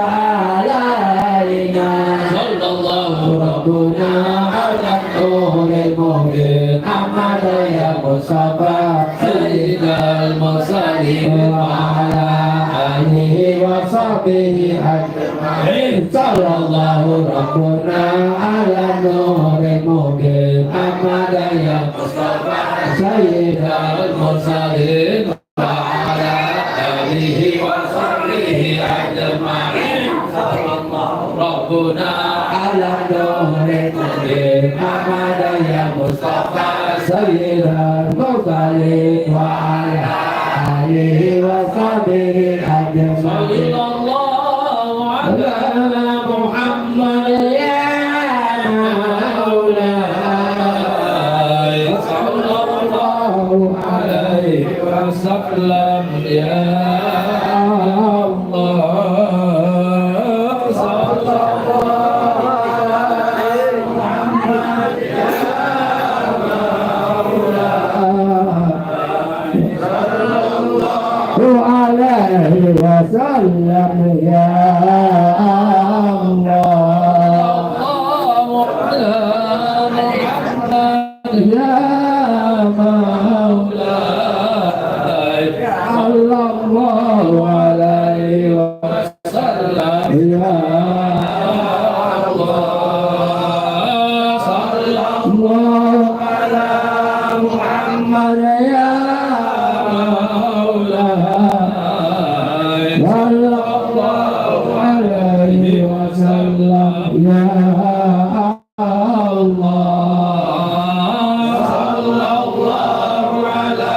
[SPEAKER 5] علينا
[SPEAKER 1] صلى الله
[SPEAKER 5] ربنا على النور المبين محمد يا مصطفى
[SPEAKER 1] سيد المرسلين
[SPEAKER 5] وعلى آله وصحبه أجمعين صلى الله ربنا على النور المبين محمد يا مصطفى سيد
[SPEAKER 1] المرسلين وعلى آله وصحبه أجمعين ربنا
[SPEAKER 5] على النور المبين محمد يا مصطفى سيد المرسلين وعلى آله وصحبه أجمعين
[SPEAKER 1] صلى الله على محمد
[SPEAKER 5] يا
[SPEAKER 1] مولاي صلى الله عليه وسلم يا الله صلى الله على محمد يا
[SPEAKER 5] عليه وسلم يا الله يا مولاي صلى الله عليه وسلم يا الله صلى الله على محمد يا مولاي صلى الله عليه وسلم يا الله صلى الله على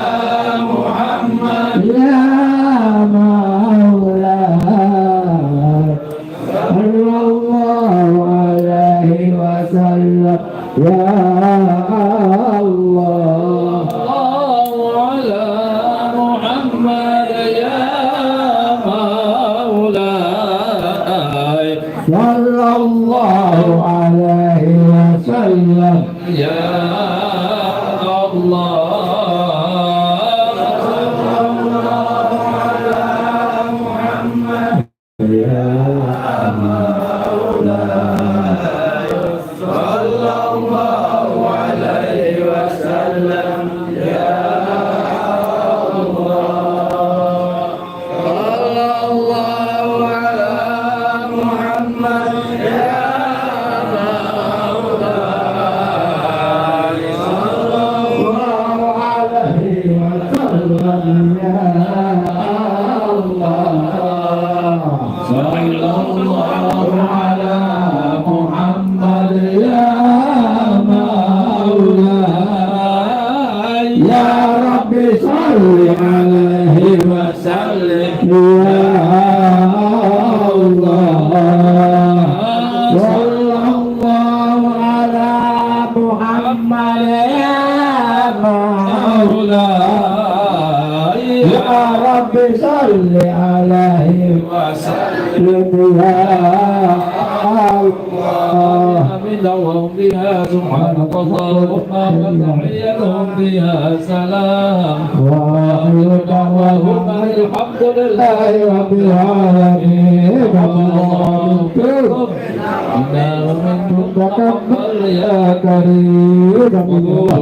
[SPEAKER 5] محمد يا مولاي صلى الله عليه وسلم يا الله
[SPEAKER 1] على محمد يا مولاي
[SPEAKER 5] صلى الله عليه وسلم
[SPEAKER 1] يا الله
[SPEAKER 5] يا مولاي صلى الله عليه وسلم يا الله صلى الله على على محمد يا مولاي يا رب صل عليه وسلم يا الله صلى الله على محمد يا مولاي يا رب صل عليه وسلم يا الله من لهم بها سبحانك اللهم وتحيتهم بها سلام وآخر دعواهم الحمد لله رب العالمين اللهم تقبل يا كريم